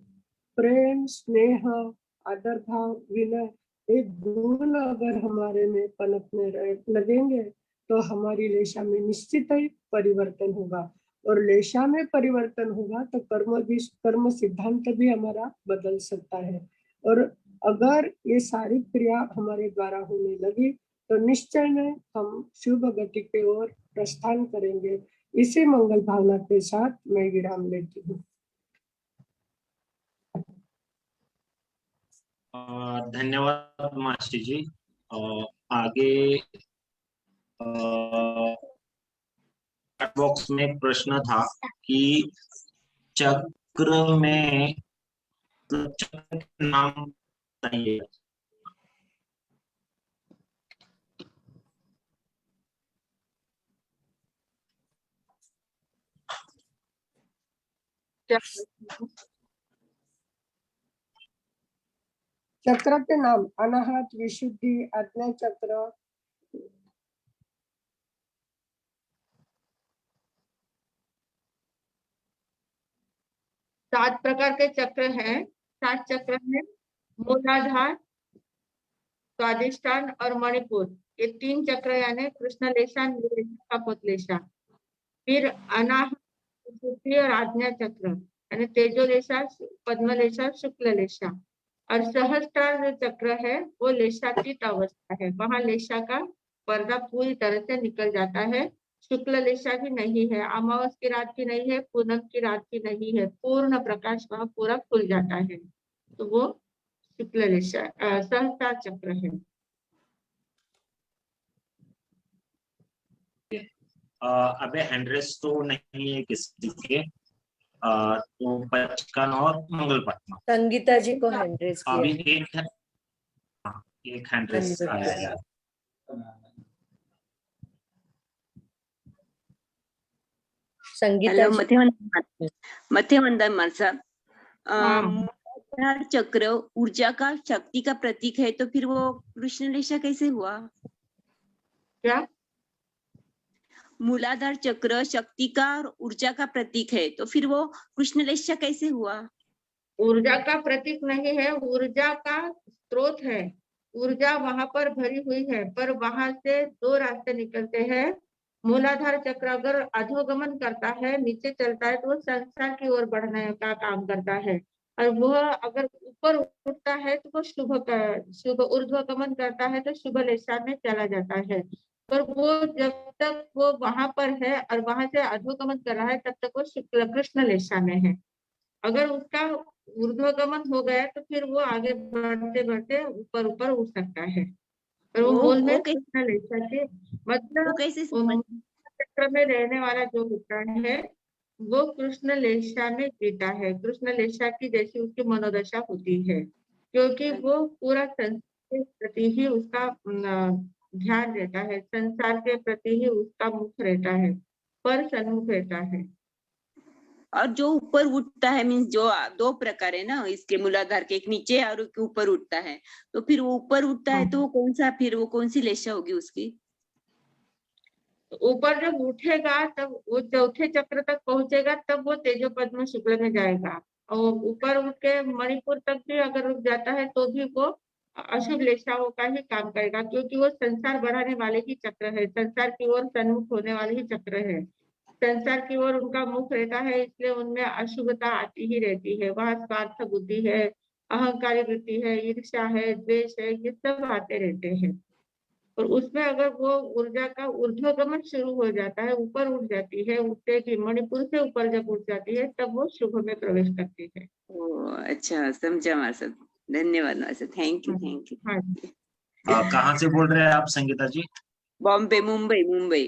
प्रेम, स्नेह, आदर भाव, विनय, एक गुण अगर हमारे में पनपने लगेंगे, तो हमारी लेशा में निश्चित ही परिवर्तन होगा। और लेशा में परिवर्तन होगा तो कर्म सिद्धांत भी हमारा बदल सकता है। और अगर ये सारी क्रिया हमारे द्वारा होने लगी, तो निश्चय में हम शुभ गति की ओर प्रस्थान करेंगे। इसी मंगल भावना के साथ मैं विराम लेती हूँ। धन्यवाद मास्टर जी। आगे चैट बॉक्स में एक प्रश्न था कि चक्र में चक्र के नाम बताइए। चक्र के नाम अनाहत, विशुद्धि, आज्ञा चक्र, 7 प्रकार के चक्र हैं। 7 चक्र में मूलाधार, स्वादिष्ठान और मणिपुर, ये 3 चक्र यानी कृष्णलेशा, नीललेशा, कपोतलेशा। फिर अनाहत, विशुद्धि और आज्ञा चक्र यानी तेजोलेशा, पद्मलेशा, शुक्ललेशा। और सहस्त्रार चक्र है वो लेशातीत अवस्था है, वहां लेशा का पर्दा पूरी तरह से निकल जाता है। शुक्ल लेशा भी नहीं है, अमावस की रात भी नहीं है, पूनम की रात भी नहीं है, पूर्ण प्रकाश वहां पूरा खुल जाता है, तो वो शुक्ल लेशा सहस्त्रार चक्र है। अबे हैंड्रेस तो नहीं है किसी के, तो बचकान और मंगल पटना। संगीता जी को हैंड रेज किया अभी है। एक हैंड्रेस आया है। संगीता हेलो, जी। मध्यवंदन मार्सा। हाँ। मूलाधार चक्र ऊर्जा का, शक्ति का प्रतीक है, तो फिर वो कृष्णलेशा कैसे हुआ? क्या? मूलाधार चक्र शक्ति का और ऊर्जा का प्रतीक है, तो फिर वो कृष्णलेशा कैसे हुआ? ऊर्जा का प्रतीक नहीं है, ऊर्जा का स्रोत है। ऊर्जा वहां पर भरी हुई है, पर वहां से 2 रास्ते निकलते हैं। मूलाधार चक्र अगर अधोगमन करता है, नीचे चलता है, तो वो संसार की ओर बढ़ने का काम करता है। और वह अगर ऊपर उठता है तो वो शुभ ऊर्ध्वगमन करता है, तो शुभ लेशा में चला जाता है। पर वो जब तक वो वहां पर है और वहां से अधोगमन कर रहा है, तब तक वो शुक्ल कृष्ण लेशा में है। अगर उसका ऊर्ध्वगमन हो गया तो फिर वो आगे बढ़ते बढ़ते ऊपर ऊपर उठ सकता है। और वो मूल में कृष्ण लेशा के वो मतलब कैसे चक्र में रहने वाला जो होता है वो कृष्ण लेशा में जीता है। कृष्ण लेशा की जैसी उसकी मनोदशा होती है, क्योंकि वो पूरा संसार के प्रति ही उसका ध्यान रहता है, संसार के प्रति ही उसका मुख रहता है, पर सन्मुख रहता है। और जो ऊपर उठता है मीन्स जो 2 प्रकार है ना इसके मूलाधार के, एक नीचे और एक ऊपर उठता है, तो फिर वो ऊपर उठता है तो वो कौन सा, फिर वो कौन सी लेशा होगी उसकी? ऊपर जब उठेगा तब वो चौथे चक्र तक पहुंचेगा, तब वो तेजो पद्म शुक्ल में जाएगा। और ऊपर उठ के मणिपुर तक भी अगर रुक जाता है तो भी वो अशुभ लेशाओं का ही काम करेगा, क्योंकि वो संसार बढ़ाने वाले ही चक्र है, संसार की ओर सन्मुख होने वाले ही चक्र है। संसार की ओर उनका मुख रहता है, इसलिए उनमें अशुभता आती ही रहती है। वहां स्वार्थ बुद्धि है, अहंकारी वृत्ति है, ईर्ष्या है, द्वेष है, ये सब आते रहते हैं। और उसमें अगर वो ऊर्जा का ऊर्ध्वगमन शुरू हो जाता है, ऊपर उठ जाती है, उठेगी मणिपुर से ऊपर जब उठ जाती है, तब वो शुभ में प्रवेश करती है। अच्छा, समझा मार्सा। धन्यवाद Marsa, thank you, thank you. हाँ। कहाँ से बोल रहे हैं आप Sangeeta ji? Bombay, Mumbai.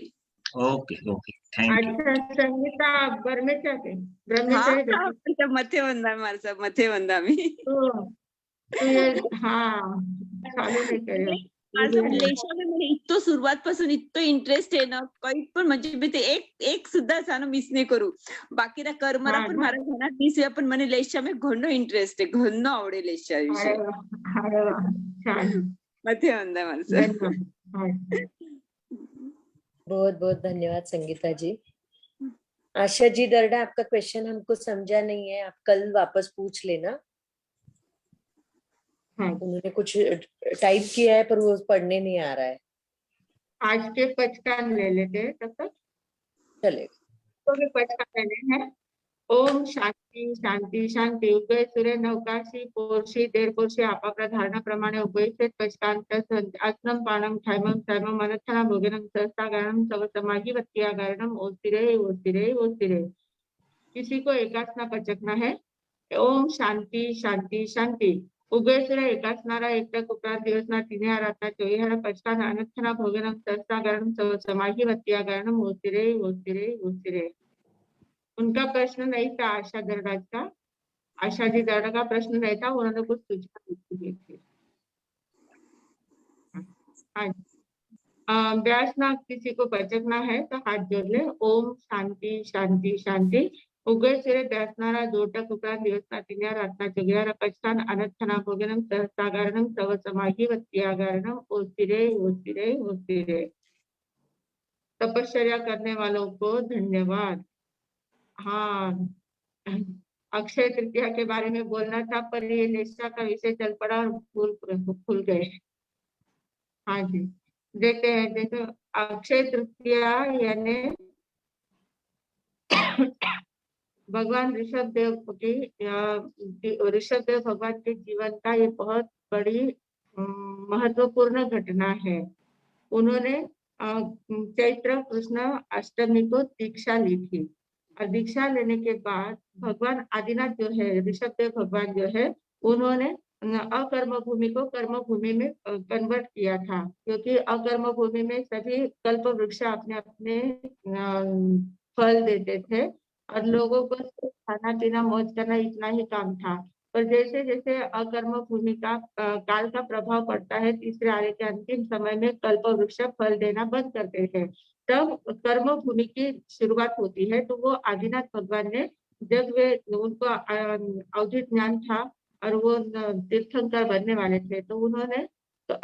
Okay okay, thank you. अच्छा, संगीता ब्रह्मचारी थे? हाँ, ब्रह्मचारी मध्यवंदन मार्सा, मध्यवंदन मी. तो ये हाँ चालू नाही केलं. लेशा में मला इतकं सुरुवातपासून इतकं इंटरेस्ट आहे ना, काही पण म्हणजे मी ते एक सुद्धा सानं मिस नाही करू. बाकीना कर्मरा हा पण ना? मारा घरात दिसुया, पण મને लेशा में घणं इंटरेस्ट आहे, घणं आवडे लेशा विषय. अरे वा, छान. मध्यवंदन मार्सा. धन्यवाद. हाँ. बहुत बहुत धन्यवाद संगीता जी। आशा जी दर्डा, आपका क्वेश्चन हमको समझा नहीं है, आप कल वापस पूछ लेना। हाँ. उन्होंने कुछ टाइप किया है पर वो पढ़ने नहीं आ रहा है। आज के पचकान ले लेते हैं तब तक, चलेगा। तो भी पचकान लेने हैं ओम शांती शांती शांती. उभय सूर्य नवकाशी पोर्शी 1.5 पोर्शी आपापल्या धारणाप्रमाणे उभयचे पश्कांत आसनम पानम थैमम थैमम अनथना भोजनम सहस्त्रागारणम सव समाधि वत्यागारणम ओस्तिरे ओस्तिरे ओस्तिरे. किसी को एकासना पचकना है. ओम शांति शांति शांति. उभय सूर्य एकासनारा एकटक उपरात दिवसना तिने रातना चोवीहारा पचकान अनथना भोजनम सहस्त्रागारणम सव समाधि वत्यागारणम ओस्तिरे ओस्तिरे ओस्तिरे. उनका प्रश्न नहीं था आशा दरराज का. आशा जी दरराज का प्रश्न नहीं था, उन्होंने कुछ सूचना दी थी. हाँ, व्यासना किसी को पचकना है तो हाथ जोड़ ले. ओम शांति शांति शांति. उगय सूर्य व्यासनारा दोटक उपरात दिवसना तिन्या रातना चोवीहारा पचकान अनथना भोजनम सहस्त्रागारणम सव समाधि वत्यागारणम ओस्तिरे ओस्तिरे ओस्तिरे. तपश्चर्या करने वालों को धन्यवाद. हाँ, अक्षय तृतीया के बारे में बोलना था पर ये निष्ठा का विषय चल पड़ा और भूल गए. हाँ जी, देखते हैं. देखो, अक्षय तृतीया यानी भगवान ऋषभ देव भगवान के जीवन का ये बहुत बड़ी महत्वपूर्ण घटना है. उन्होंने चैत्र कृष्ण अष्टमी को दीक्षा ली थी और दीक्षा लेने के बाद भगवान आदिनाथ जो है, ऋषभ देव भगवान जो है, उन्होंने अकर्म भूमि को कर्म भूमि में कन्वर्ट किया था, क्योंकि अकर्म भूमि में सभी कल्प वृक्ष अपने अपने फल देते थे और लोगों को खाना पीना मौज करना इतना ही काम था. पर जैसे जैसे अकर्म भूमि का काल का प्रभाव पड़ता है, तीसरे आर्य के अंतिम समय में कल्प वृक्ष फल देना बंद करते हैं, तब कर्म भूमि की शुरुआत होती है. तो वो आदिनाथ भगवान ने, जब वे उनको अवधि ज्ञान था और वो तीर्थंकर बनने वाले थे, तो उन्होंने तो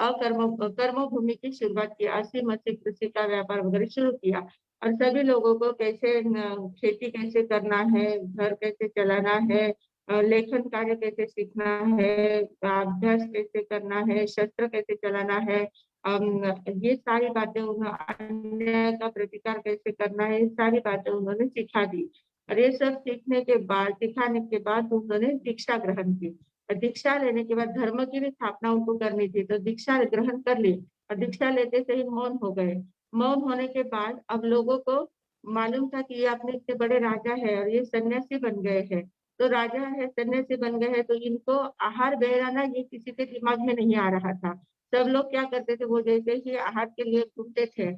कर्म भूमि की शुरुआत की. 80 मसीह कृषि का व्यापार वगैरह शुरू किया और सभी लोगों को कैसे खेती कैसे करना है, घर कैसे चलाना है, लेखन कार्य कैसे सीखना है, अभ्यास कैसे करना है, शस्त्र कैसे चलाना है, ये सारी बातें अन्याय का प्रतिकार कैसे करना है, ये सारी बातें उन्होंने सिखा दी. और ये सब सीखने के बाद, सिखाने के बाद उन्होंने दीक्षा ग्रहण की. और दीक्षा लेने के बाद धर्म की भी स्थापना उनको करनी थी, तो दीक्षा ग्रहण कर ली और दीक्षा लेते से ही मौन हो गए. मौन होने के बाद अब लोगों को मालूम था कि ये अपने इतने बड़े राजा है और ये सन्यासी बन गए हैं. तो राजा है, सन्यासी बन गए हैं, तो इनको आहार बहराना ये किसी के दिमाग में नहीं आ रहा था. सब लोग क्या करते थे, वो जैसे ही आहार के लिए घूमते थे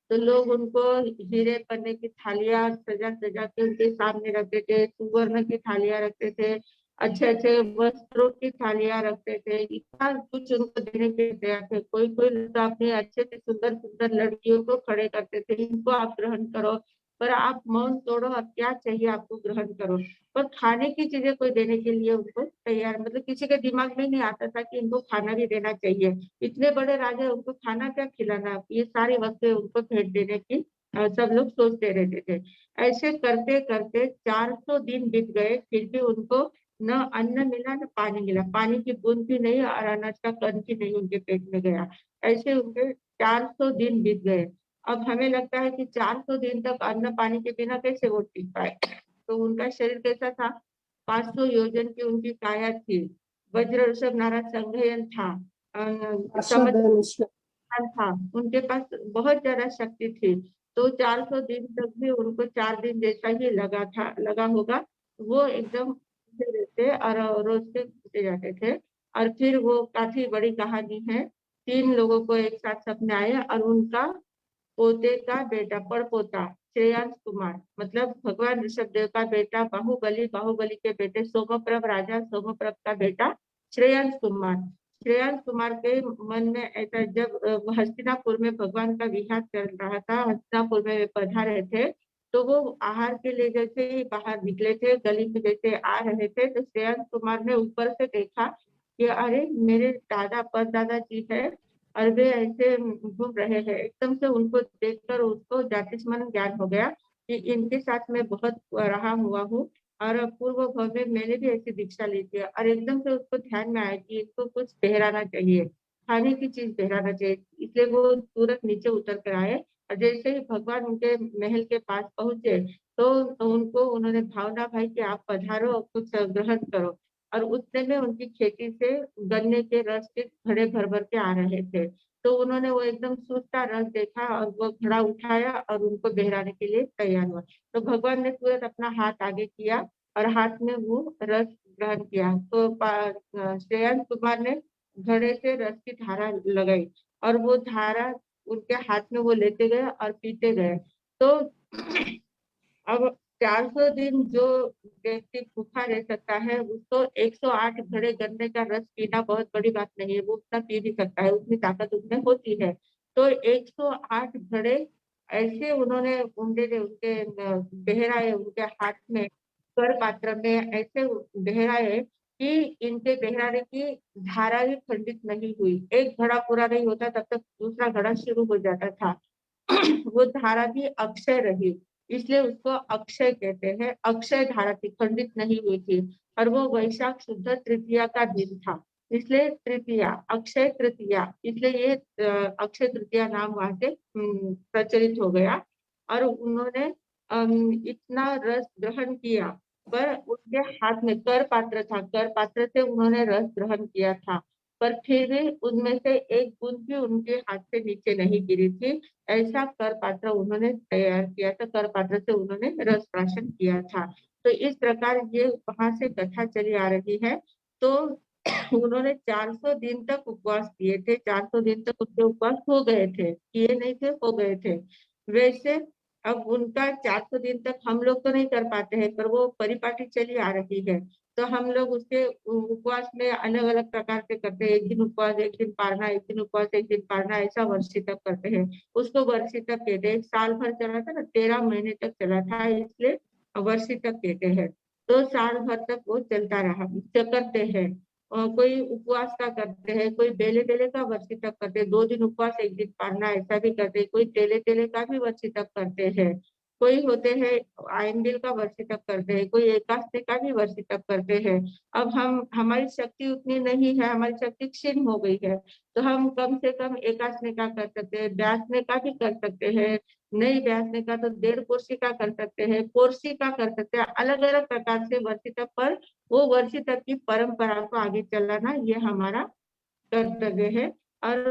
तो लोग उनको हीरे पन्ने की थालियां सजा सजा के उनके सामने रखते थे, सुवर्ण की थालियां रखते थे, अच्छे अच्छे वस्त्रों की थालियां रखते थे. इतना कुछ उनको देने के तैयार थे. कोई कोई तो अपने अच्छे से सुंदर सुंदर लड़कियों को खड़े करते थे, इनको आप ग्रहण करो, पर आप मौन तोड़ो, अब क्या चाहिए आपको ग्रहण करो. पर खाने की चीजें कोई देने के लिए उनको तैयार, मतलब किसी के दिमाग में नहीं आता था कि इनको खाना भी देना चाहिए. इतने बड़े राजा, उनको खाना क्या खिलाना, ये सारी वस्तुएं उनको भेंट देने की सब लोग सोचते रहते थे. ऐसे करते करते 400 दिन बीत गए, फिर भी उनको न अन्न मिला न पानी मिला. पानी की बूंद भी नहीं और अनाज का कण भी नहीं उनके पेट में गया. ऐसे उनके 400 दिन बीत गए. अब हमें लगता है कि 400 दिन तक अन्न पानी के बिना कैसे वो टिक पाए. तो उनका शरीर कैसा था, 500 योजन की उनकी काया थी, वज्र ऋषभ नाराज संघयन था, था, उनके पास बहुत ज्यादा शक्ति थी. तो 400 दिन तक भी उनको 4 दिन जैसा ही लगा होगा. वो एकदम रहते और रोज के पूछे जाते थे. और फिर वो काफी बड़ी कहानी है. 3 लोगों को एक साथ सपने आए और उनका पोते का बेटा, पड़पोता श्रेयांश कुमार, मतलब भगवान ऋषभ देव का बेटा, बाहुबली के बेटे सोमप्रभ, राजा सोमप्रभ का बेटा श्रेयांश कुमार के मन में ऐसा, जब हस्तिनापुर में भगवान का विहार चल रहा था, हस्तिनापुर में वे पधारे थे, तो वो आहार के लिए जैसे ही बाहर निकले थे, गली में जैसे आ रहे थे, तो श्रेयांश कुमार ने ऊपर से देखा कि अरे मेरे दादा परदादा जी है और वे ऐसे घूम रहे हैं. एकदम से उनको देखकर उसको ज्योतिष्मान ज्ञान हो गया कि इनके साथ मैं बहुत रहा हुआ हूँ और पूर्व भव में मैंने भी ऐसी दीक्षा ली थी. और एकदम से उसको ध्यान में आया कि इसको कुछ पहराना चाहिए, खाने की चीज पहराना चाहिए. इसलिए वो तुरंत नीचे उतर कर आए और जैसे ही भगवान उनके महल के पास पहुंचे तो उनको उन्होंने भावना भाई कि आप पधारो और कुछ ग्रहण करो। और उतने में उनकी खेती से गन्ने के रस के घड़े भर भर के आ रहे थे। तो उन्होंने वो एकदम सूखता रस देखा और वो घड़ा उठाया और उनको बहराने के लिए तैयार हुआ। तो भगवान ने तुरंत अपना हाथ आगे किया और हाथ में वो रस ग्रहण किया। तो श्रेयांश कुमार ने घड़े से रस की धारा लगाई और वो धारा उनके हाथ में वो लेते गए और पीते गए। तो अब 400 दिन जो व्यक्ति भूखा रह सकता है उसको 108 घड़े गन्ने का रस पीना बहुत बड़ी बात नहीं है, वो उतना पी भी सकता है, उतनी ताकत उसमें होती है। तो 108 घड़े ऐसे उन्होंने उनके बहराए उनके हाथ में, कर पात्र में ऐसे बहराए कि इनके बहराने की धारा ही खंडित नहीं हुई। एक घड़ा पूरा नहीं होता तब तक दूसरा घड़ा शुरू हो जाता था। वो धारा भी अक्षय रही, इसलिए उसको अक्षय कहते हैं। अक्षय धारा थी, खंडित नहीं हुई थी। और वो वैशाख शुद्ध तृतीया का दिन था, इसलिए तृतीया, अक्षय तृतीया, इसलिए ये अक्षय तृतीया नाम वहां से प्रचलित हो गया। और उन्होंने इतना रस ग्रहण किया, पर उनके हाथ में कर पात्र था, कर पात्र से उन्होंने रस ग्रहण किया था, पर फिर भी उनमें से एक बूंद भी उनके हाथ से नीचे नहीं गिरी थी। ऐसा कर पात्र उन्होंने तैयार किया था, कर पात्र से उन्होंने रस प्राशन किया था। तो इस प्रकार ये वहां से कथा चली आ रही है। तो उन्होंने 400 दिन तक उपवास किए थे, 400 दिन तक उनके उपवास हो गए थे, किए नहीं थे, हो गए थे। वैसे अब उनका 400 दिन तक हम लोग तो नहीं कर पाते हैं, पर वो परिपाटी चली आ रही है। तो हम लोग उसके उपवास में अलग अलग प्रकार से करते हैं, एक दिन उपवास, एक दिन पारना, एक दिन उपवास, एक दिन पारना, ऐसा वर्षी तक करते हैं। उसको वर्षी तक कहते हैं। 1 साल भर चला था ना, 13 महीने तक चला था, इसलिए वर्षी तक कहते हैं। तो साल भर तक वो चलता रहा, करते हैं। और कोई उपवास का करते हैं, कोई बेले बेले का वर्षी तक करते हैं, 2 दिन उपवास 1 दिन पारना, ऐसा भी करते हैं। कोई तेले तेले का भी वर्षी तक करते हैं। कोई होते हैं आयनबिल का वर्षी तक करते हैं, कोई एकादशी का भी वर्षी तक करते हैं। अब हमारी शक्ति उतनी नहीं है, हमारी शक्ति क्षीण हो गई है, तो हम कम से कम एकादशी का कर सकते हैं, व्यासने का भी कर सकते हैं। नहीं व्यासने का तो 1.5 कोसी का कर सकते हैं, कोर्सी का कर सकते हैं, अलग अलग प्रकार से वर्षी तक। पर वो वर्षी तक की परंपरा को आगे चलाना ये हमारा कर्तव्य है और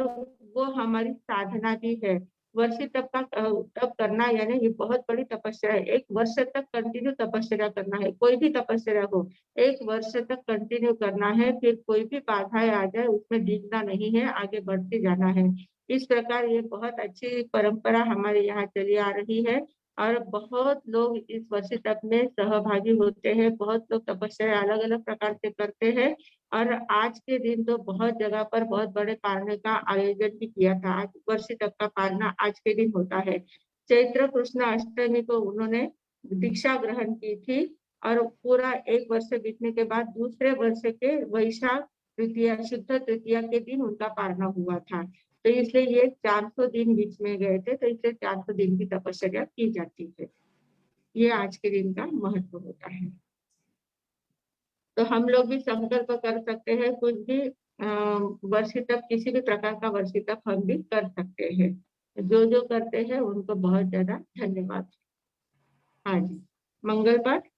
वो हमारी साधना भी है। वर्षी तप का तप करना यानी ये बहुत बड़ी तपस्या है। 1 वर्ष तक कंटिन्यू तपस्या करना है, कोई भी तपस्या हो, 1 वर्ष तक कंटिन्यू करना है। फिर कोई भी बाधाएं आ जाए उसमें डिगना नहीं है, आगे बढ़ते जाना है। इस प्रकार ये बहुत अच्छी परंपरा हमारे यहाँ चली आ रही है और बहुत लोग इस वर्षी तप में सहभागी होते हैं। बहुत लोग तपस्या अलग अलग प्रकार से करते हैं और आज के दिन तो बहुत जगह पर बहुत बड़े पारने का आयोजन भी किया था। आज वर्षी तप का पारना आज के दिन होता है। चैत्र कृष्ण अष्टमी को उन्होंने दीक्षा ग्रहण की थी और पूरा 1 वर्ष बीतने के बाद दूसरे वर्ष के वैशाख तृतीया, शुद्ध तृतीया के दिन उनका पारना हुआ था। तो इसलिए ये 400 दिन बीच में गए थे, तो इसलिए 400 दिन की तपस्या की जाती है। ये आज के दिन का महत्व होता है। तो हम लोग भी संकल्प कर सकते हैं, कुछ भी वर्षी तप, किसी भी प्रकार का वर्षी तप हम भी कर सकते हैं। जो जो करते हैं उनको बहुत ज्यादा धन्यवाद। हाँ जी, मंगल पाठ।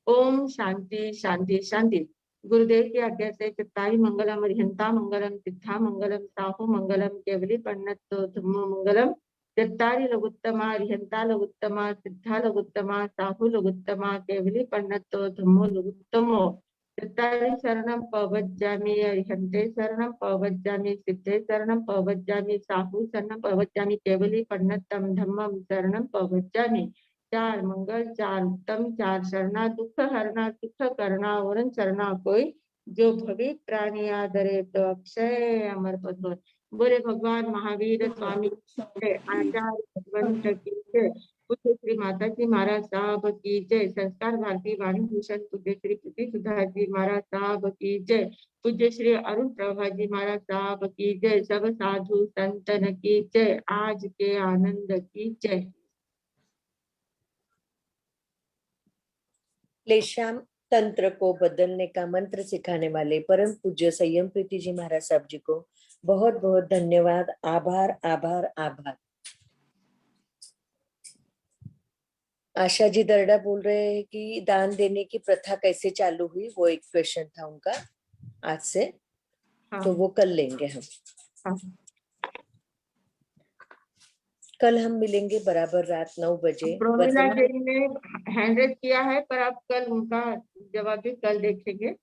ओम शांति शांति शांति। गुरुदेव की आज्ञा से चित्तारी मंगलम अरिहंता मंगलम सिद्धा मंगलम साहु मंगलम केवली पंडितो धम्मो मंगलम। चित्तारी लघुत्तमा अरिहंता लघुत्तमा सिद्धा लघुत्तमा साहु लघुत्तमा केवली पंडितो धम्मो लघुत्तमो। चित्तारी शरणम पवज्जामि अरिहंते शरणम पवज्जामि सिद्धे शरणम पवज्जामि साहु शरणम पवज्जामि केवली पंडितम धम्मम शरणम पवज्जामि। 4 मंगल, 4 उत्तम, 4 शरणा, दुख हरना, सुख करना, वरण चरना कोई, जो भविक प्राणी आदरे तो अक्षय अमर पद। बोले भगवान महावीर स्वामी आचार्य भगवंत की जय। पूज्य श्री माता जी महाराज साहब की जय। संस्कार भारती वाणी भूषण पूज्य श्री प्रीति सुधा जी महाराज साहब की जय। पूज्य श्री अरुण प्रभा जी महाराज साहब की जय। सब साधु संतन की जय। आज के आनंद की जय। लेशाम तंत्र को बदलने का मंत्र सिखाने वाले परम पूज्य संयम प्रीति जी महाराज साहब जी को बहुत बहुत धन्यवाद। आभार आभार आभार। आशा जी दर्डा बोल रहे हैं कि दान देने की प्रथा कैसे चालू हुई, वो एक क्वेश्चन था उनका आज से, हाँ तो वो कल लेंगे हम। हाँ कल हम मिलेंगे बराबर रात 9 बजे। प्रोमिला वर्तमान जी ने हैंड रेज किया है, पर आप कल उनका जवाब भी कल देखेंगे।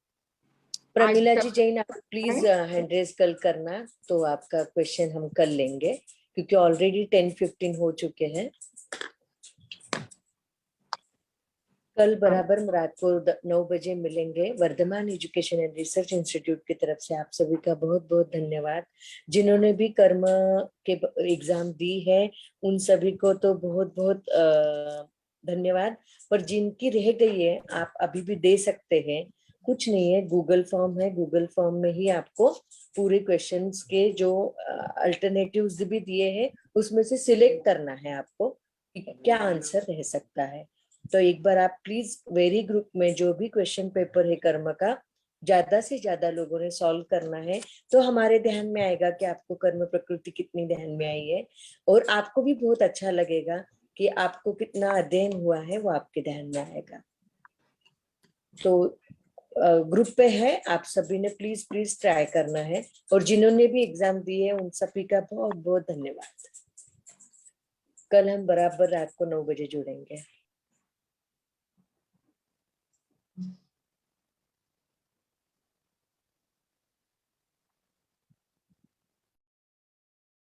प्रमिला आज जी जैन, आप प्लीज हैंड रेज कल करना, तो आपका क्वेश्चन हम कल लेंगे, क्योंकि ऑलरेडी 10:15 हो चुके हैं। कल बराबर रात को 9 बजे मिलेंगे। Vardhaman education and research institute की तरफ से आप सभी का बहुत बहुत धन्यवाद। जिन्होंने भी कर्म के एग्जाम दी है उन सभी को तो बहुत बहुत धन्यवाद। पर जिनकी रह गई है आप अभी भी दे सकते हैं, कुछ नहीं है, गूगल फॉर्म है, गूगल फॉर्म में ही आपको पूरे क्वेश्चंस के जो अल्टरनेटिव्स भी दिए हैं उसमें से सिलेक्ट करना है आपको कि क्या आंसर रह सकता है। तो एक बार आप प्लीज वेरी ग्रुप में जो भी क्वेश्चन पेपर है कर्म का, ज्यादा से ज्यादा लोगों ने सॉल्व करना है, तो हमारे ध्यान में आएगा कि आपको कर्म प्रकृति कितनी ध्यान में आई है, और आपको भी बहुत अच्छा लगेगा कि आपको कितना अध्ययन हुआ है वो आपके ध्यान में आएगा। तो ग्रुप पे है, आप सभी ने प्लीज प्लीज ट्राई करना है, और जिन्होंने भी एग्जाम दिए है उन सभी का बहुत बहुत धन्यवाद। कल हम बराबर रात को 9 बजे जुड़ेंगे।